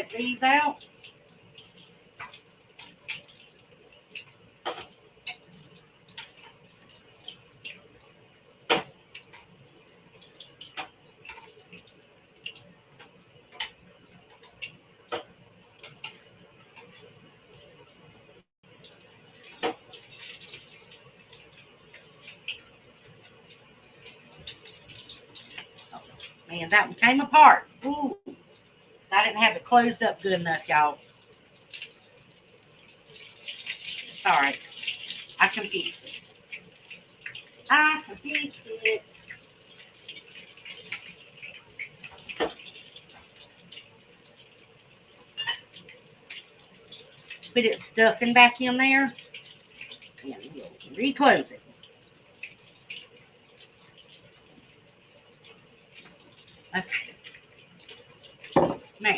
take these out. Man, that one came apart. Ooh, I didn't have it closed up good enough, y'all. It's all right. I can fix it. I can fix it. Put its stuffing back in there. And we'll reclose it. Okay. Now,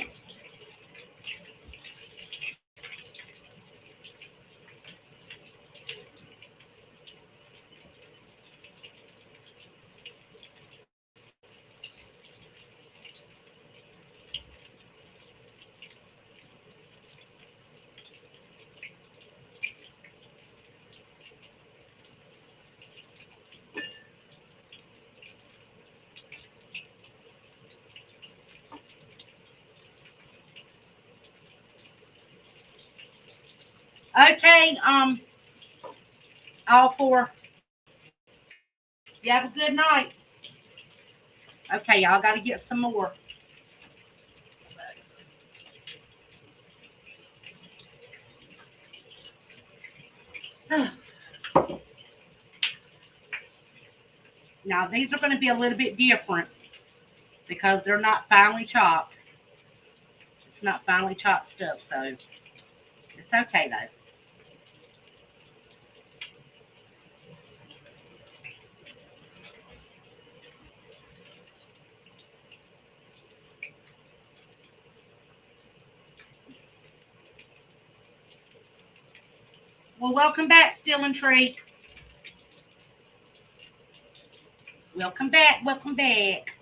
okay, all four. You have a good night. Okay, y'all got to get some more. Now, these are going to be a little bit different because they're not finely chopped. It's not finely chopped stuff, so it's okay though. Well, welcome back, Stealing Tree. Welcome back, welcome back.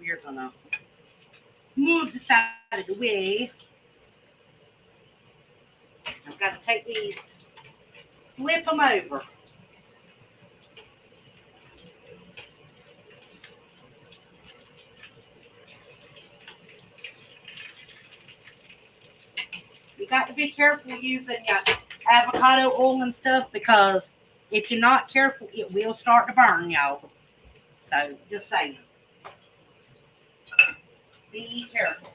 We're gonna move this out of the way. I've got to take these, flip them over. You got to be careful using avocado oil and stuff because if you're not careful, it will start to burn, y'all. So just saying, be careful.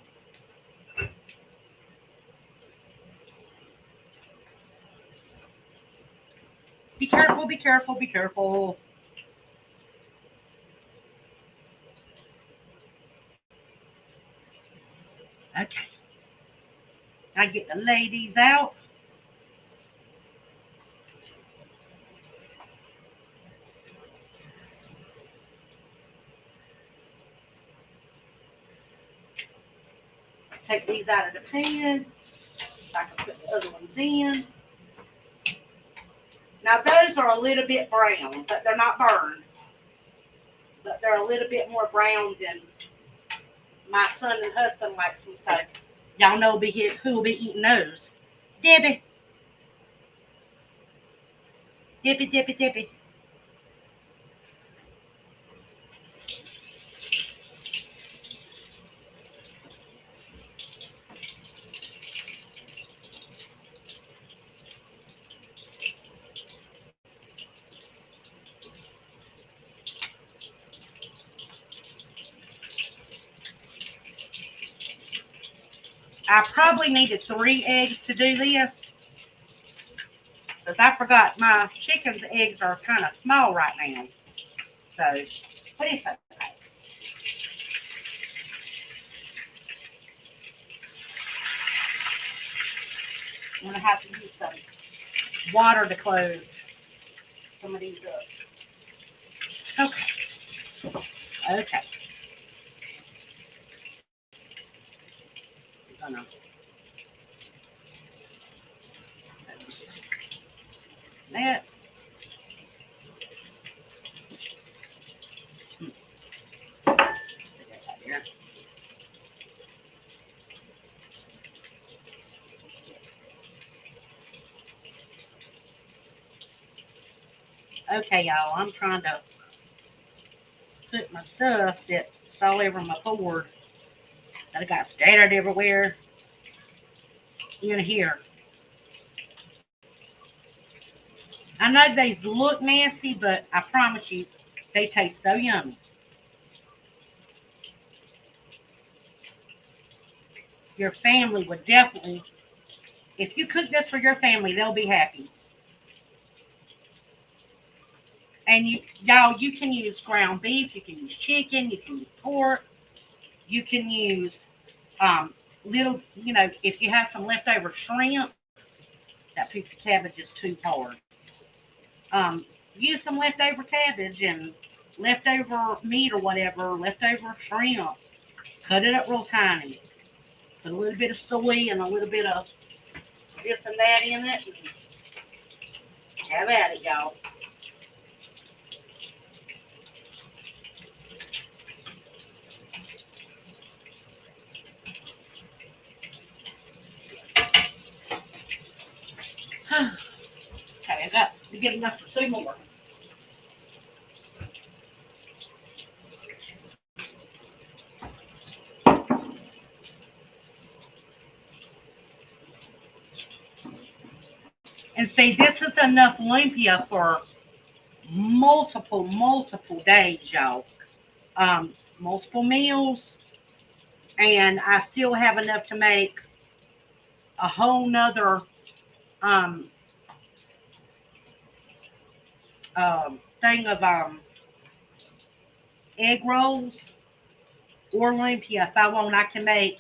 Be careful, be careful, be careful. Okay. I get the ladies out. Take these out of the pan. So I can put the other ones in. Now those are a little bit brown, but they're not burned. But they're a little bit more brown than my son and husband likes them. So y'all know who will be eating those. Debbie. Debbie, Debbie, Debbie. I probably needed 3 eggs to do this because I forgot my chicken's eggs are kind of small right now. So, but it's okay. I'm going to have to use some water to close some of these up. Okay. Okay. I'm going to close that. Okay, y'all, I'm trying to put my stuff that's all over my board that I got scattered everywhere in here. I know these look nasty, but I promise you, they taste so yummy. Your family would definitely, if you cook this for your family, they'll be happy. And y'all, you can use ground beef, you can use chicken, you can use pork, you can use little, if you have some leftover shrimp, that piece of cabbage is too hard. Use some leftover cabbage and leftover meat or whatever, leftover shrimp. Cut it up real tiny. Put a little bit of soy and a little bit of this and that in it. Have at it, y'all. Okay, I got to get enough for 2 more. And see, this is enough lumpia for multiple days, y'all. Multiple meals, and I still have enough to make a whole nother um, thing of egg rolls or lumpia. If I want, I can make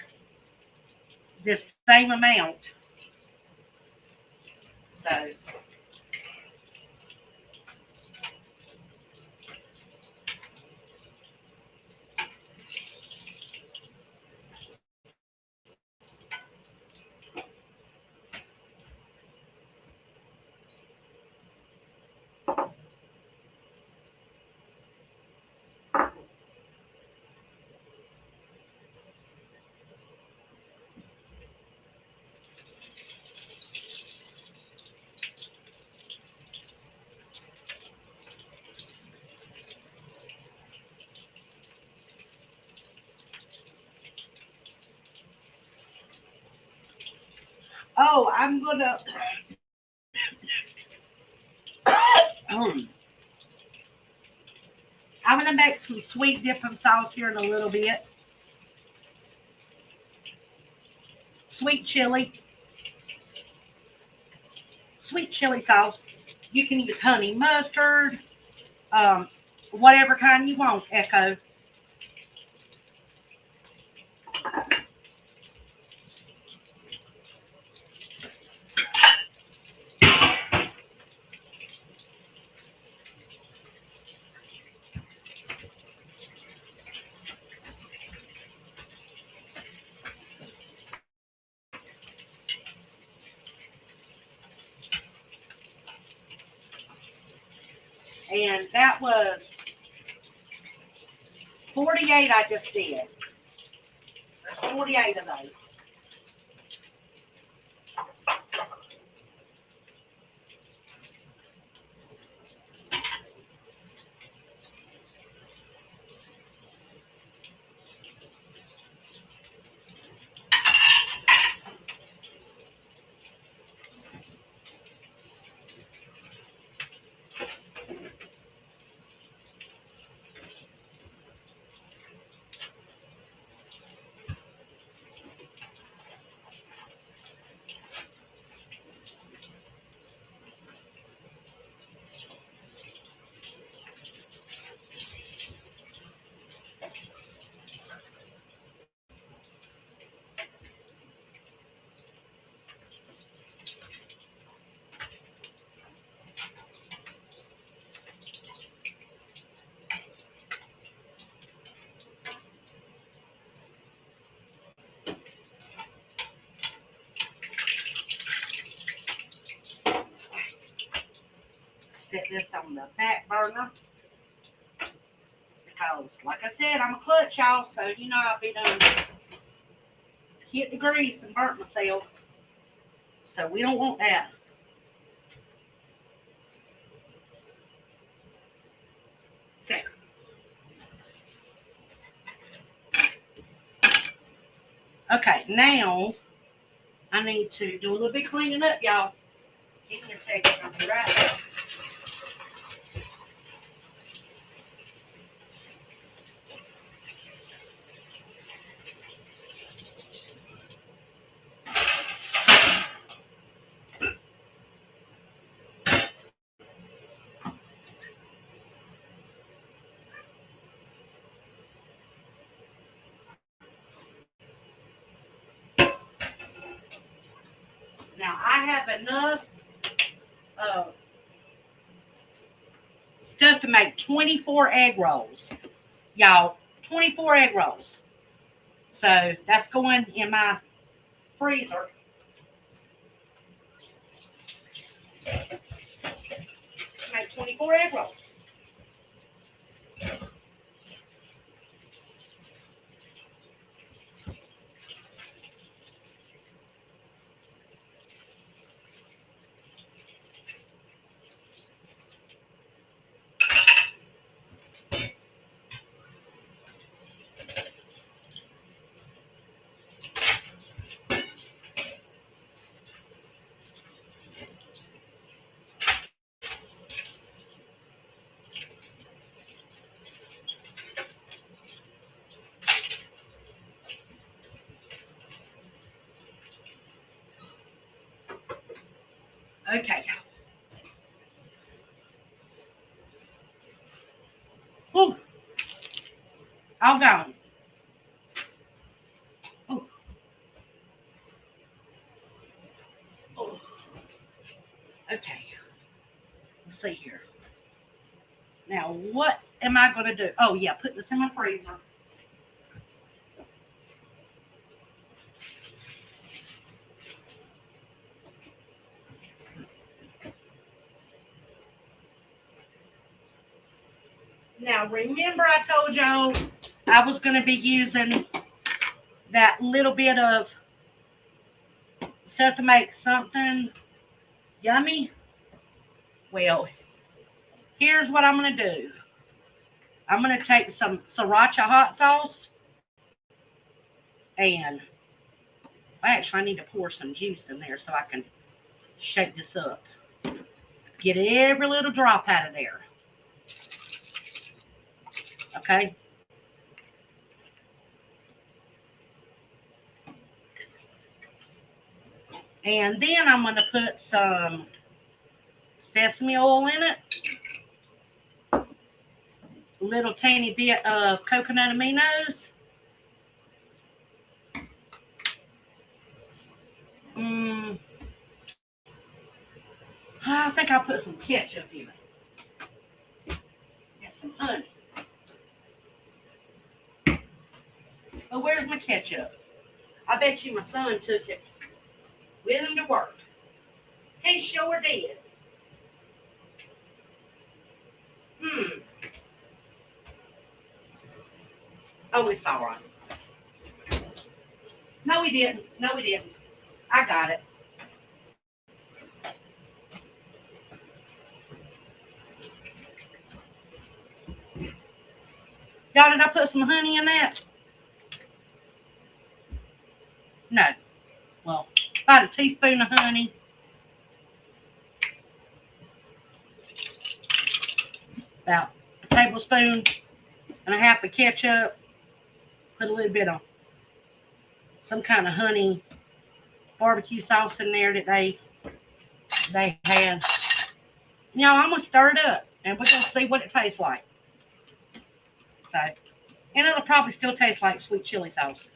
this same amount. So, oh, um, I'm gonna make some sweet dipping sauce here in a little bit. Sweet chili, sweet chili sauce. You can use honey mustard, um, whatever kind you want, Echo. And that was 48 I just did. There's 48 of those. set this on the back burner because, like I said, I'm a clutch, y'all. So you know I'll be done hit the grease and burnt myself. So we don't want that. So okay, now I need to do a little bit cleaning up, y'all. Give me a second. I'll be right back. Now I have enough stuff to make 24 egg rolls. Y'all, 24 egg rolls. So that's going in my freezer. Make 24 egg rolls. Okay. Ooh. All gone. Ooh. Ooh. Okay. Let's see here. Now, what am I going to do? Oh, yeah, put this in my freezer. Now, remember I told y'all I was going to be using that little bit of stuff to make something yummy? Well, here's what I'm going to do. I'm going to take some sriracha hot sauce and actually I need to pour some juice in there so I can shake this up. Get every little drop out of there. Okay? And then I'm going to put some sesame oil in it. A little tiny bit of coconut aminos. I think I'll put some ketchup in it. And some honey. Oh, where's my ketchup? I bet you my son took it with him to work. He sure did. Oh, it's all right. No, we didn't. No, we didn't. I got it. Y'all, did I put some honey in that? No. Well, about a teaspoon of honey. About a tablespoon and a half of ketchup. Put a little bit of some kind of honey barbecue sauce in there that they had. Now I'm gonna stir it up and we're gonna see what it tastes like. So, and it'll probably still taste like sweet chili sauce.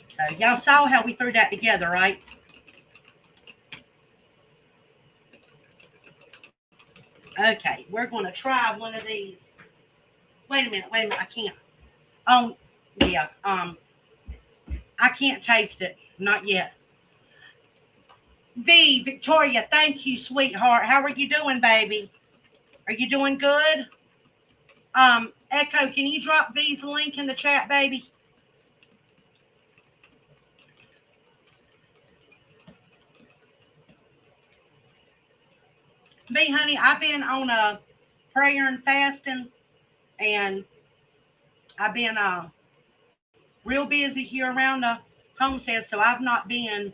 So y'all saw how we threw that together, right? Okay, we're going to try one of these. Wait a minute, I can't. Yeah, I can't taste it. Not yet. Victoria, thank you, sweetheart. How are you doing, baby? Are you doing good? Echo, can you drop V's link in the chat, baby? V, honey, I've been on a prayer and fasting, and I've been real busy here around the homestead, so I've not been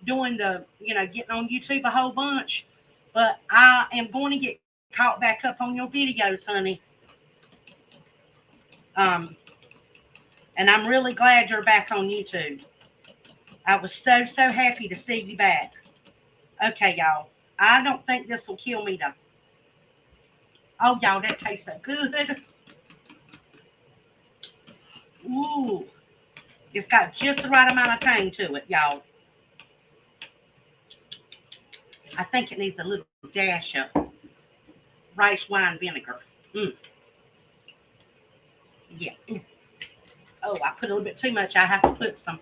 doing getting on YouTube a whole bunch. But I am going to get caught back up on your videos, honey. And I'm really glad you're back on YouTube. I was so happy to see you back. Okay, y'all. I don't think this will kill me, though. Oh, y'all, that tastes so good. Ooh. It's got just the right amount of tang to it, y'all. I think it needs a little dash of rice wine vinegar. Yeah. Oh, I put a little bit too much. I have to put a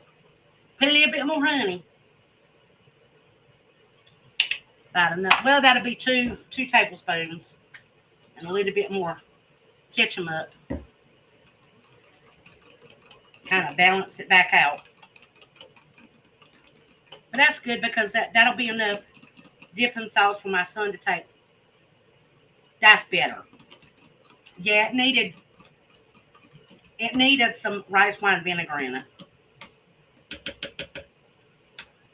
little bit more honey. About enough. Well, that'll be two tablespoons and a little bit more ketchup. Kind of balance it back out. But that's good because that'll be enough dipping sauce for my son to take. That's better. Yeah, it needed some rice wine vinegar in it.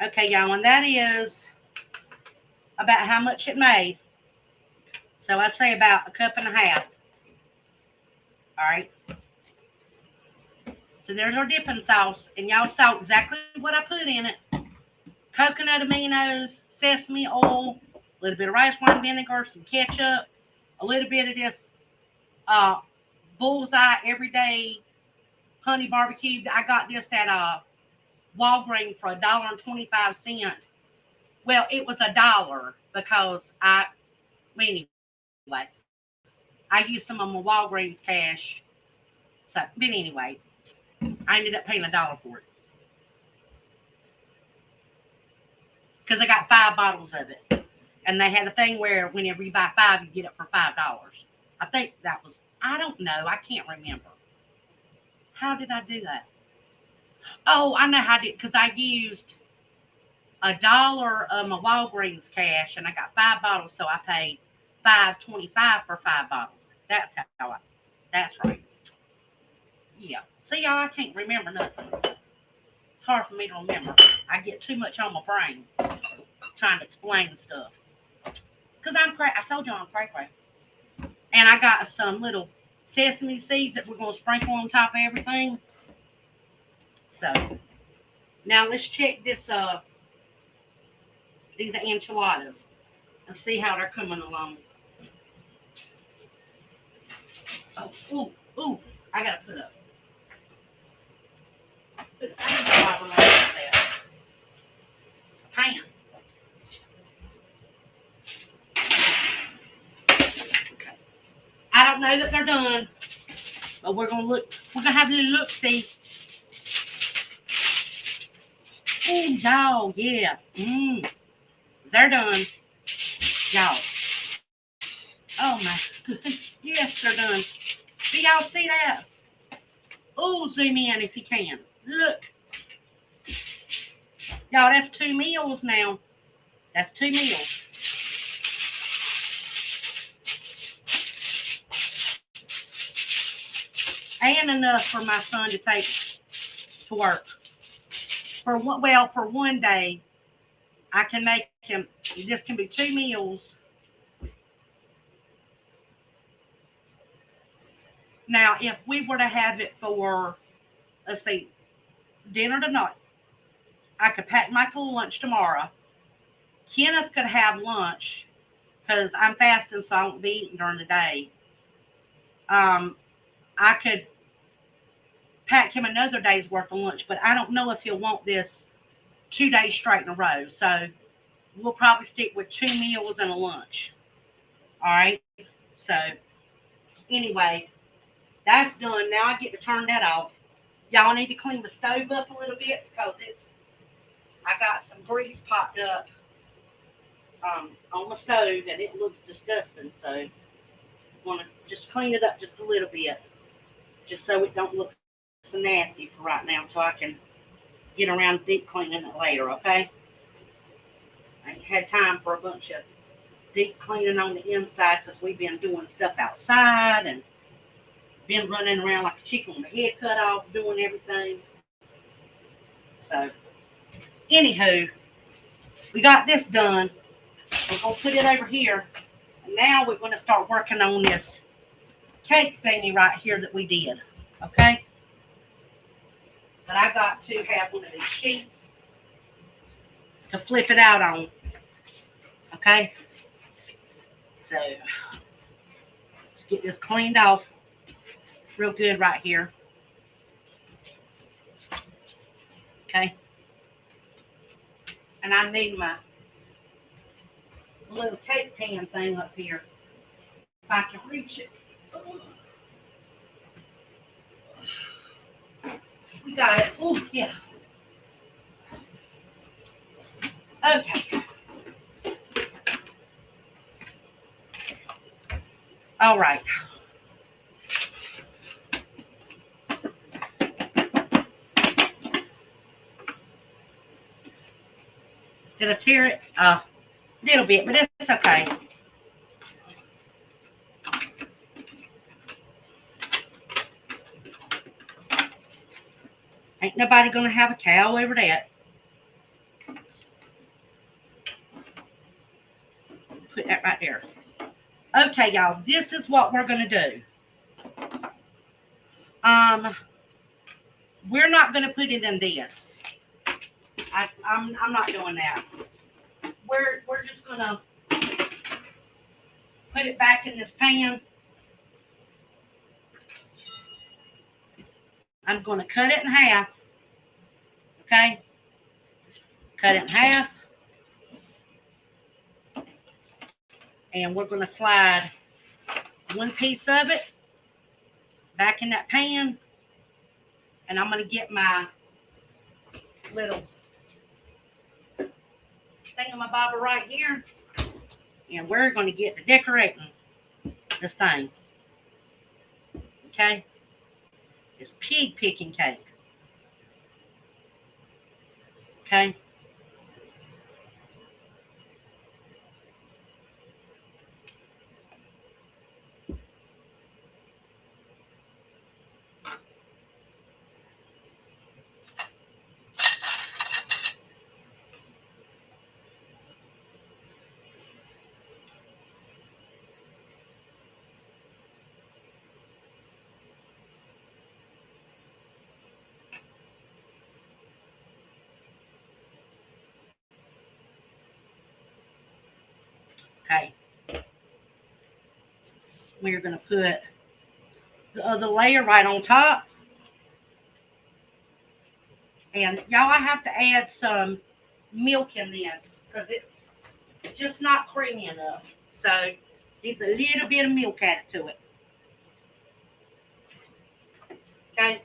Okay, y'all, and that is about how much it made. So I'd say about a cup and a half. All right. So there's our dipping sauce, and y'all saw exactly what I put in it. Coconut aminos, sesame oil, a little bit of rice wine vinegar, some ketchup, a little bit of this Bullseye Everyday Honey Barbecue. I got this at Walgreens for $1.25. Well, it was $1 because anyway, I used some of my Walgreens cash. So, but anyway, I ended up paying $1 for it. Because I got 5 bottles of it. And they had a thing where whenever you buy 5, you get it for $5. I think that was, I don't know. I can't remember. How did I do that? Oh, I know how I did. Because I used $1 of my Walgreens cash, and I got 5 bottles, so I paid $5.25 for 5 bottles. That's right. Yeah. See, y'all, I can't remember nothing. It's hard for me to remember. I get too much on my brain trying to explain stuff. Because I told you I'm cray-cray. And I got some little sesame seeds that we're going to sprinkle on top of everything. So, now let's check these enchiladas and see how they're coming along. Oh, ooh, I got to put up. Pan. Okay. I don't know that they're done, but we're gonna look. We're gonna have a little look see. Oh, y'all, yeah. They're done, y'all. Oh my goodness. Yes, they're done. Do y'all see that? Oh, zoom in if you can. Look. Y'all, that's 2 meals now. That's 2 meals. And enough for my son to take to work. For one day, I can make him, this can be 2 meals. Now, if we were to have it for, let's see, dinner tonight, I could pack Michael lunch tomorrow. Kenneth could have lunch because I'm fasting, so I won't be eating during the day. I could pack him another day's worth of lunch, but I don't know if he'll want this 2 days straight in a row. So we'll probably stick with 2 meals and a lunch. All right. So anyway, that's done. Now I get to turn that off. Y'all need to clean the stove up a little bit because I got some grease popped up on the stove and it looks disgusting. So I want to just clean it up just a little bit, just so it don't look so nasty for right now, so I can get around deep cleaning it later. Okay. I ain't had time for a bunch of deep cleaning on the inside because we've been doing stuff outside and been running around like a chicken with a head cut off, doing everything. So, anywho, we got this done. We're going to put it over here. And now we're going to start working on this cake thingy right here that we did. Okay? But I got to have one of these sheets to flip it out on. Okay? So, let's get this cleaned off real good right here. Okay? And I need my little cake pan thing up here. If I can reach it. We got it. Oh, yeah. Okay. All right. Did I tear it? A little bit, but it's okay. Ain't nobody gonna have a cow over that. Put that right there. Okay, y'all, this is what we're gonna do. We're not gonna put it in this. I'm not doing that. We're just gonna put it back in this pan. I'm gonna cut it in half. Okay? Cut it in half. And we're gonna slide one piece of it back in that pan. And I'm gonna get my little thingamabobber right here. And we're gonna get to decorating this thing. Okay? It's pig picking cake. Okay? Okay. We're going to put the other layer right on top. And y'all, I have to add some milk in this because it's just not creamy enough. So it's a little bit of milk added to it. Okay.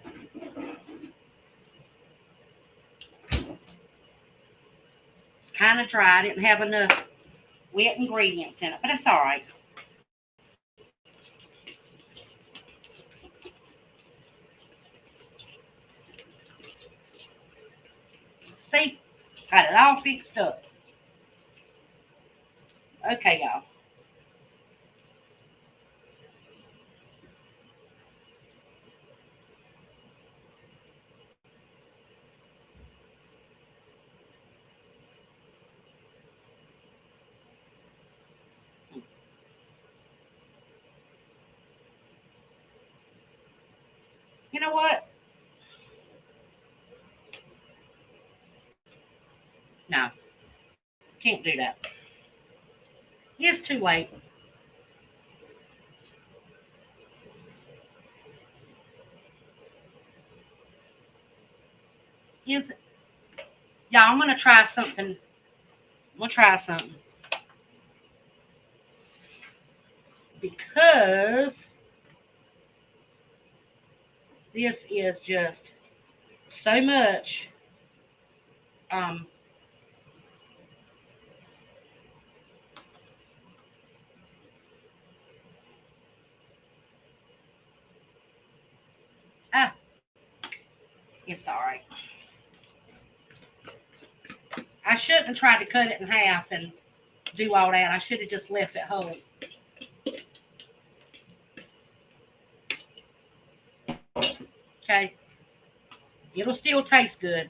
It's kind of dry. I didn't have enough wet ingredients in it, but it's all right. See? Got it all fixed up. Okay, y'all. You know what? No. Can't do that. It's too late. Is it? Y'all, I'm going to try something. We'll try something. Because this is just so much. Um, ah, it's all right. I shouldn't have tried to cut it in half and do all that. I should have just left it whole. Okay. It'll still taste good.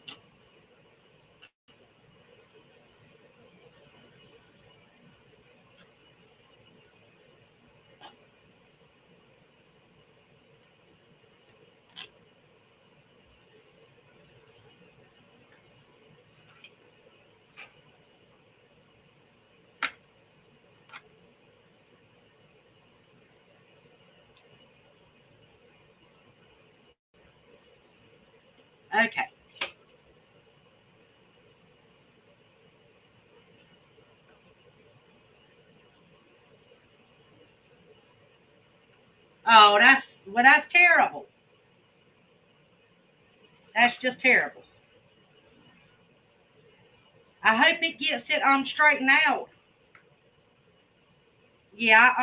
Okay. Oh, that's terrible. That's just terrible. I hope it gets it straightened out. Yeah,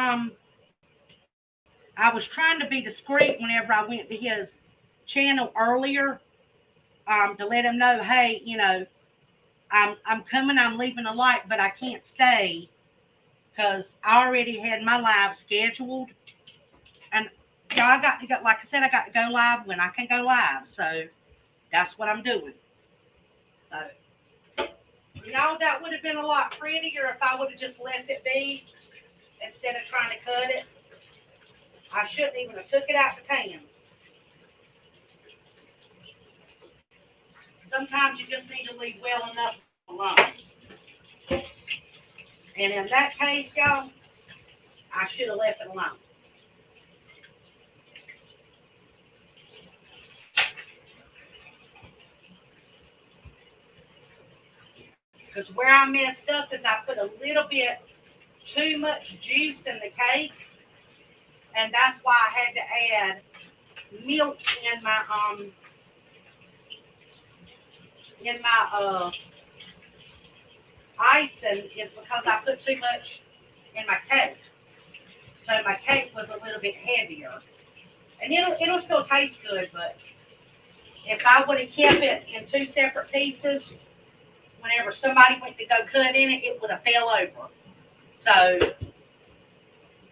I was trying to be discreet whenever I went to his channel earlier, to let him know, hey, I'm coming, I'm leaving a like, but I can't stay because I already had my live scheduled. And I got to go, like I said, I got to go live when I can go live. So that's what I'm doing. So, that would have been a lot prettier if I would have just left it be instead of trying to cut it. I shouldn't even have took it out the pan. Sometimes you just need to leave well enough alone. And in that case, y'all, I should have left it alone. Because where I messed up is I put a little bit too much juice in the cake, and that's why I had to add milk in my icing, is because I put too much in my cake. So my cake was a little bit heavier. And it'll still taste good, but if I would have kept it in two separate pieces, whenever somebody went to go cut in it, it would have fell over. So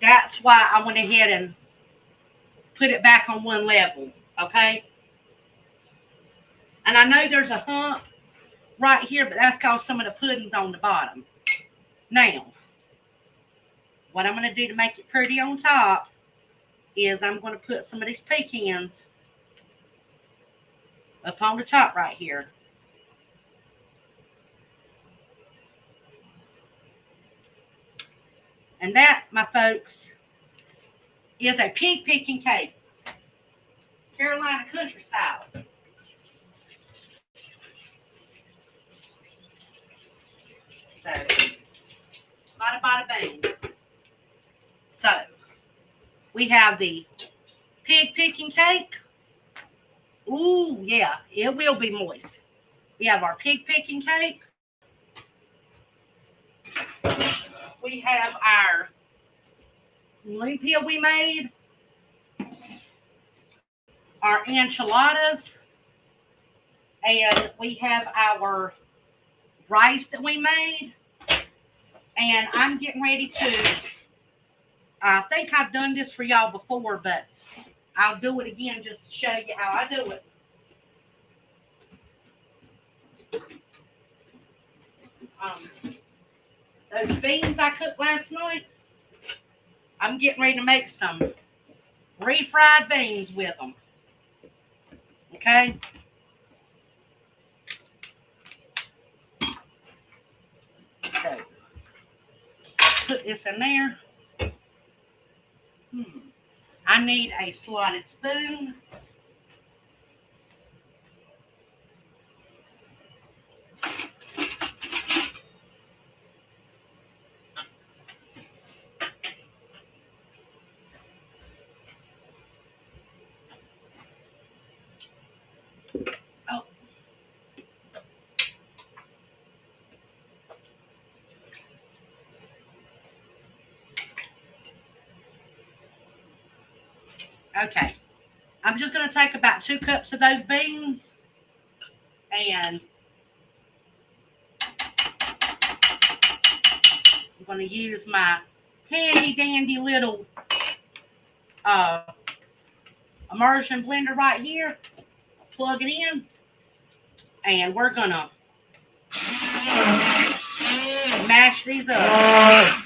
that's why I went ahead and put it back on one level, okay? And I know there's a hump right here, but that's because some of the pudding's on the bottom. Now, what I'm going to do to make it pretty on top is I'm going to put some of these pecans up on the top right here. And that, my folks, is a pig picking cake. Carolina country style. So, bada bing. So, we have the pig picking cake. Ooh, yeah, it will be moist. We have our pig picking cake. We have our lumpia we made. Our enchiladas. And we have our rice that we made. And I'm getting ready to, I think I've done this for y'all before, but I'll do it again just to show you how I do it. Those beans I cooked last night, I'm getting ready to make some refried beans with them. Okay? So, put this in there. I need a slotted spoon. Oh, Okay. I'm just going to take about 2 cups of those beans and I'm going to use my handy dandy little uh, immersion blender right here. Plug it in and we're going to mash these up.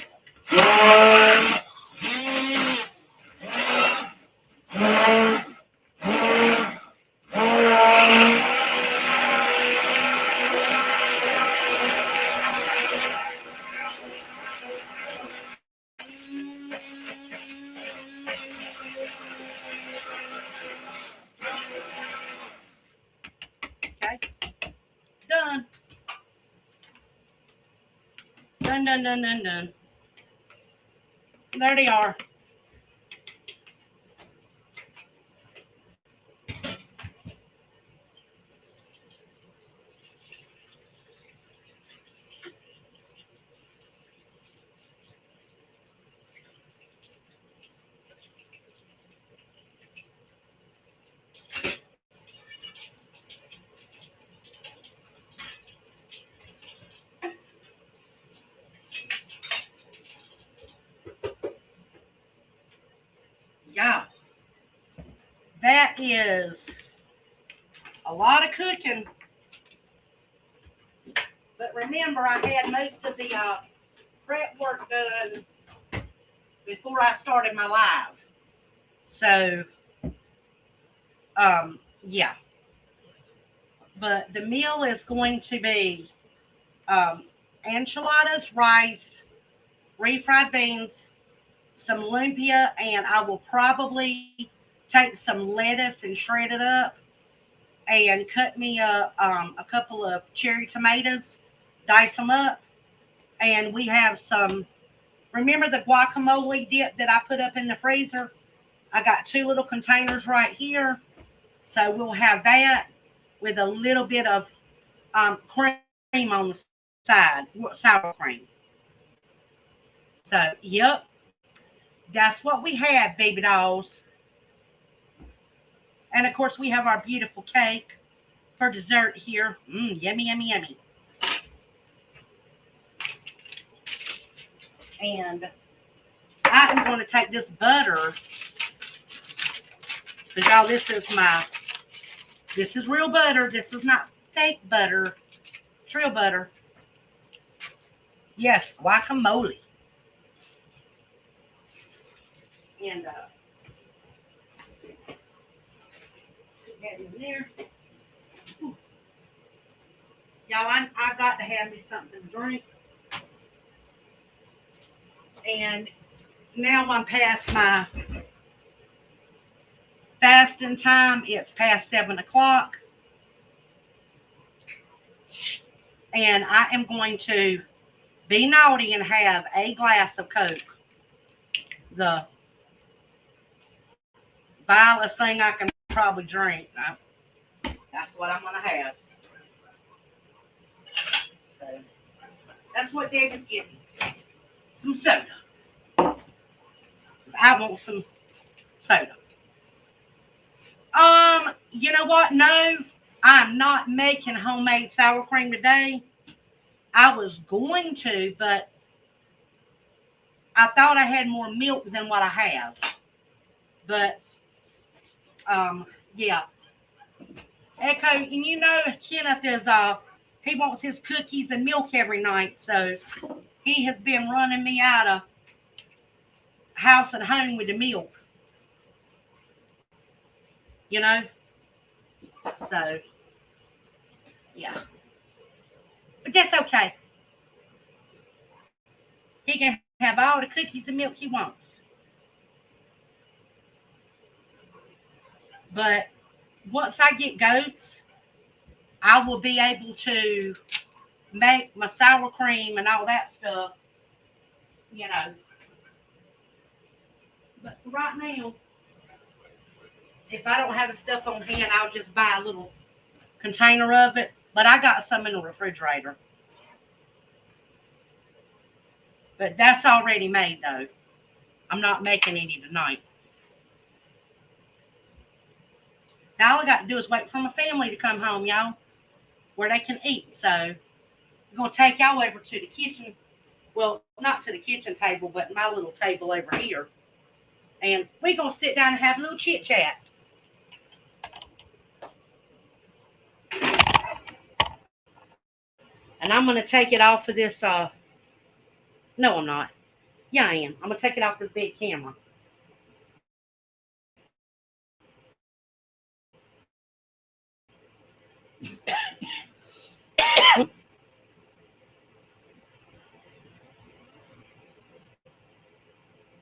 Okay, done. Done, done, done, done, done. There they are. Yeah, that is a lot of cooking. But remember, I had most of the prep work done before I started my live. So, yeah. But the meal is going to be enchiladas, rice, refried beans, some lumpia, and I will probably take some lettuce and shred it up and cut me a couple of cherry tomatoes, dice them up, and we have some. Remember the guacamole dip that I put up in the freezer? I got 2 little containers right here, so we'll have that with a little bit of cream on the side, sour cream. So, yep, that's what we have, baby dolls. And of course, we have our beautiful cake for dessert here. Yummy, yummy, yummy. And I am going to take this butter because y'all, this is real butter. This is not fake butter. It's real butter. Yes, guacamole. And put that in there. Y'all, I got to have me something to drink. And now I'm past my fasting time. It's past 7 o'clock. And I am going to be naughty and have a glass of Coke. The vilest thing I can probably drink. That's what I'm going to have. So that's what David's getting. Some soda. I want some soda. You know what? No, I'm not making homemade sour cream today. I was going to, but I thought I had more milk than what I have. But, yeah. Echo, and you know, Kenneth is, he wants his cookies and milk every night. So he has been running me out of house and home with the milk. You know? So, yeah. But that's okay. He can have all the cookies and milk he wants. But once I get goats, I will be able to make my sour cream and all that stuff, you know. But right now, if I don't have the stuff on hand, I'll just buy a little container of it. But I got some in the refrigerator. But that's already made, though. I'm not making any tonight. Now all I got to do is wait for my family to come home, y'all, where they can eat. So I'm gonna take y'all over to the kitchen. Well, not to the kitchen table, but my little table over here. And we're gonna sit down and have a little chit chat. And I'm gonna take it off of this no I'm not. Yeah, I am. I'm gonna take it off this big camera.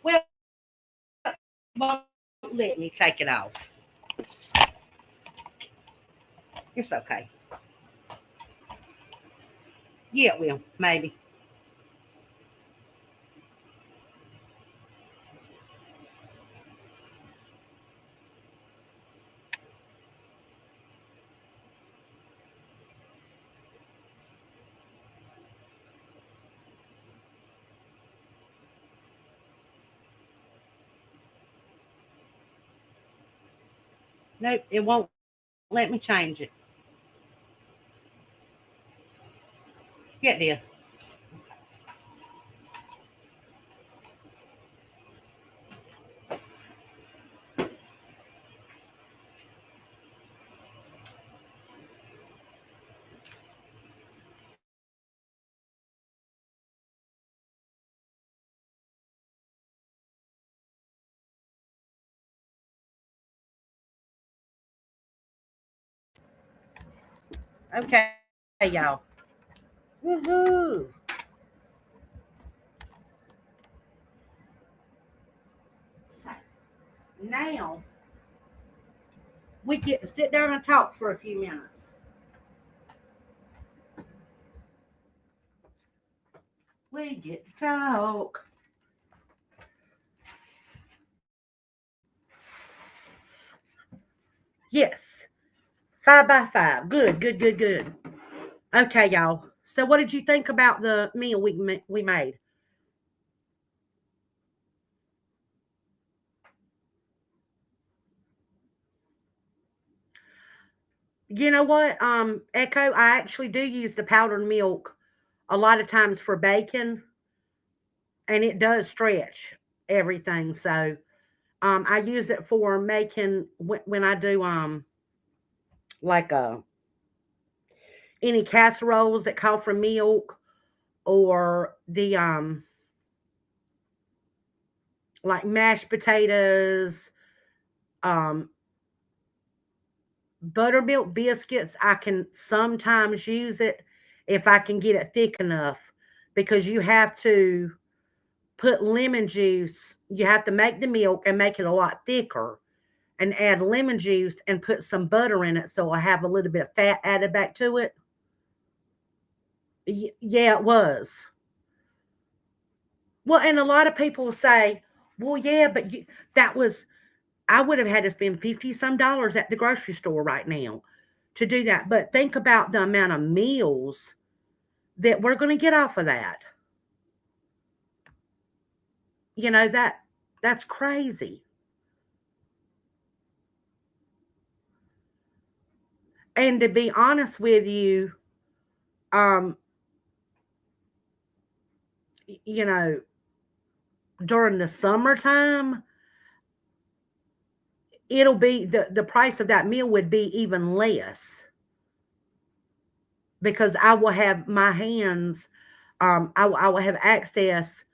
Well, won't let me take it off. It's, it's okay. Yeah, it will. Maybe. Nope, it won't let me change it. Yeah, it did. Okay, y'all. Woohoo! So now we get to sit down and talk for a few minutes. We get to talk. Yes, 5 by 5. Good, good, good, good. Okay, y'all. So, what did you think about the meal we made? You know what, Echo? I actually do use the powdered milk a lot of times for bacon, and it does stretch everything. So, I use it for making when I do like any casseroles that call for milk or the like mashed potatoes, um buttermilk biscuits. I can sometimes use it if I can get it thick enough because you have to put lemon juice. You have to make the milk and make it a lot thicker and add lemon juice and put some butter in it so I have a little bit of fat added back to it. Yeah, it was. Well, and a lot of people say, well, yeah, but that was, I would have had to spend 50 some dollars at the grocery store right now to do that. But think about the amount of meals that we're going to get off of that. You know, that's crazy. And to be honest with you, um, you know, during the summertime, it'll be the price of that meal would be even less because I will have my hands, I will have access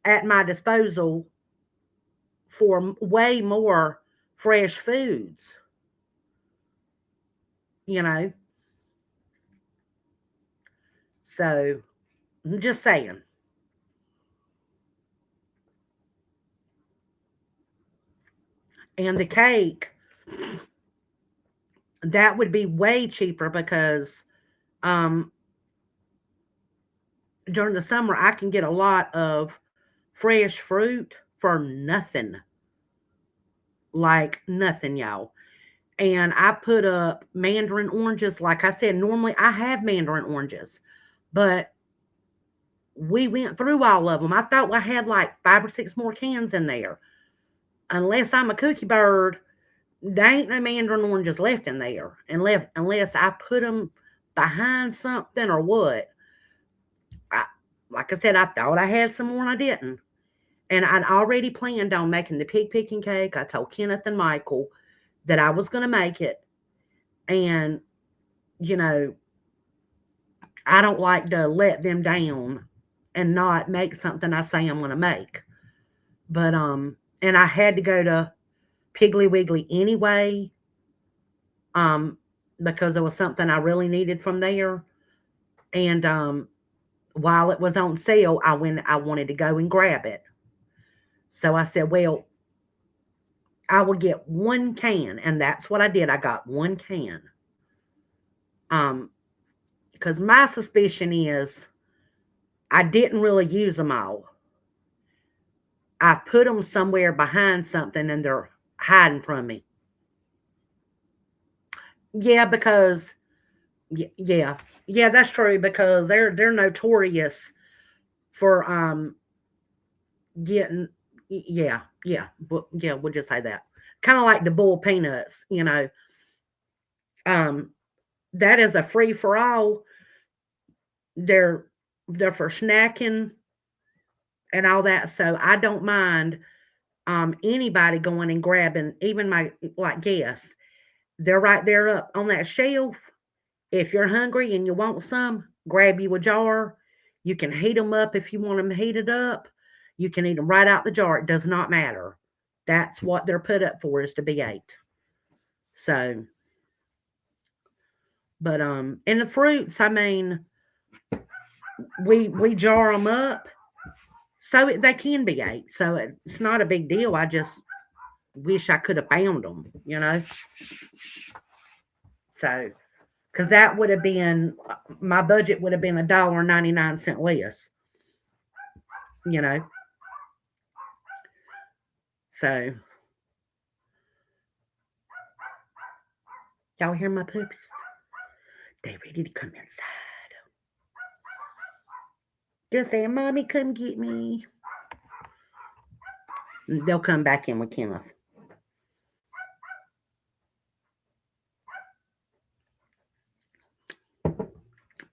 at my disposal for way more fresh foods, you know. So I'm just saying. And the cake, that would be way cheaper because um, during the summer I can get a lot of fresh fruit for nothing, like nothing, y'all. And I put up mandarin oranges. Like I said, normally I have mandarin oranges, but we went through all of them. I thought I had like 5 or 6 more cans in there. Unless I'm a cookie bird, there ain't no mandarin oranges left in there, and left unless I put them behind something or what. I, like I said, I thought I had some more and I didn't. And I'd already planned on making the pig picking cake. I told Kenneth and Michael that I was going to make it. And, you know, I don't like to let them down and not make something I say I'm going to make. But, and I had to go to Piggly Wiggly anyway, um, because there was something I really needed from there. And, while it was on sale, I wanted to go and grab it. So I said, well, I will get one can. And that's what I did. I got one can. Because my suspicion is I didn't really use them all. I put them somewhere behind something and they're hiding from me. Yeah, because yeah, that's true because they're notorious for getting we'll just say that. Kind of like the bull peanuts, you know. Um that is a free for all. They're they're for snacking and all that. So I don't mind anybody going and grabbing, even my like guests. They're right there up on that shelf. If you're hungry and you want some, grab you a jar. You can heat them up if you want them heated up. You can eat them right out the jar. It does not matter. That's what they're put up for, is to be ate. So, but and the fruits, I mean, we jar them up so they can be ate. So it's not a big deal. I just wish I could have found them, you know. So, because that would have been my budget would have been $1.99 less, you know. So, y'all hear my puppies? They ready to come inside. Just saying, Mommy, come get me. They'll come back in with Kenneth.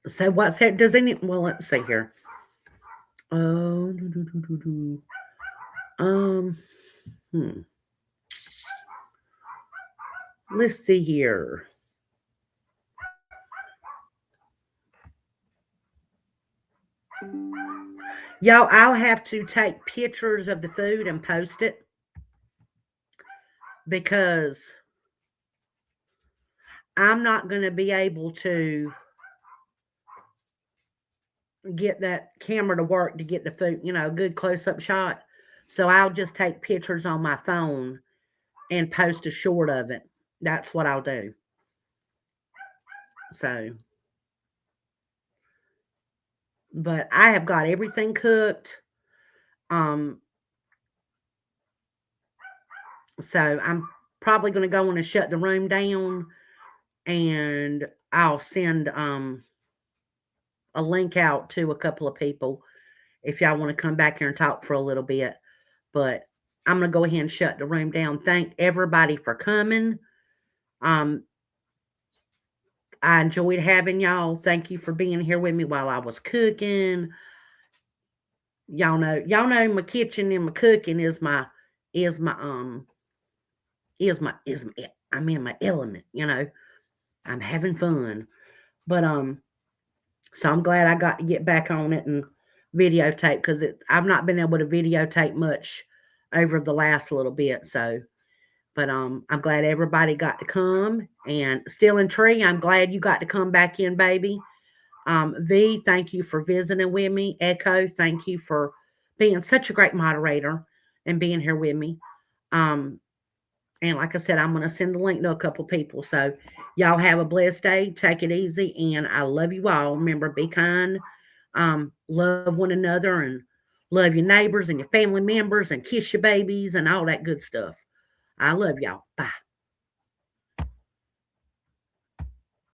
So what's that? Does any? Well, let's see here. Oh, hmm. Let's see here. Y'all, I'll have to take pictures of the food and post it because I'm not going to be able to get that camera to work to get the food, you know, a good close up shot. So I'll just take pictures on my phone and post a short of it. That's what I'll do. So, but I have got everything cooked. So I'm probably going to go in and shut the room down, and I'll send a link out to a couple of people if y'all want to come back here and talk for a little bit. But I'm going to go ahead and shut the room down. Thank everybody for coming. I enjoyed having y'all. Thank you for being here with me while I was cooking. Y'all know my kitchen and my cooking is my I'm in my element, you know. I'm having fun. But so I'm glad I got to get back on it and videotape because I've not been able to videotape much over the last little bit. So, but I'm glad everybody got to come. And Still in Tree, I'm glad you got to come back in, baby. V, thank you for visiting with me. Echo, thank you for being such a great moderator and being here with me. And like I said, I'm going to send the link to a couple people. So y'all have a blessed day. Take it easy. And I love you all. Remember, be kind. Love one another and love your neighbors and your family members and kiss your babies and all that good stuff. I love y'all. Bye.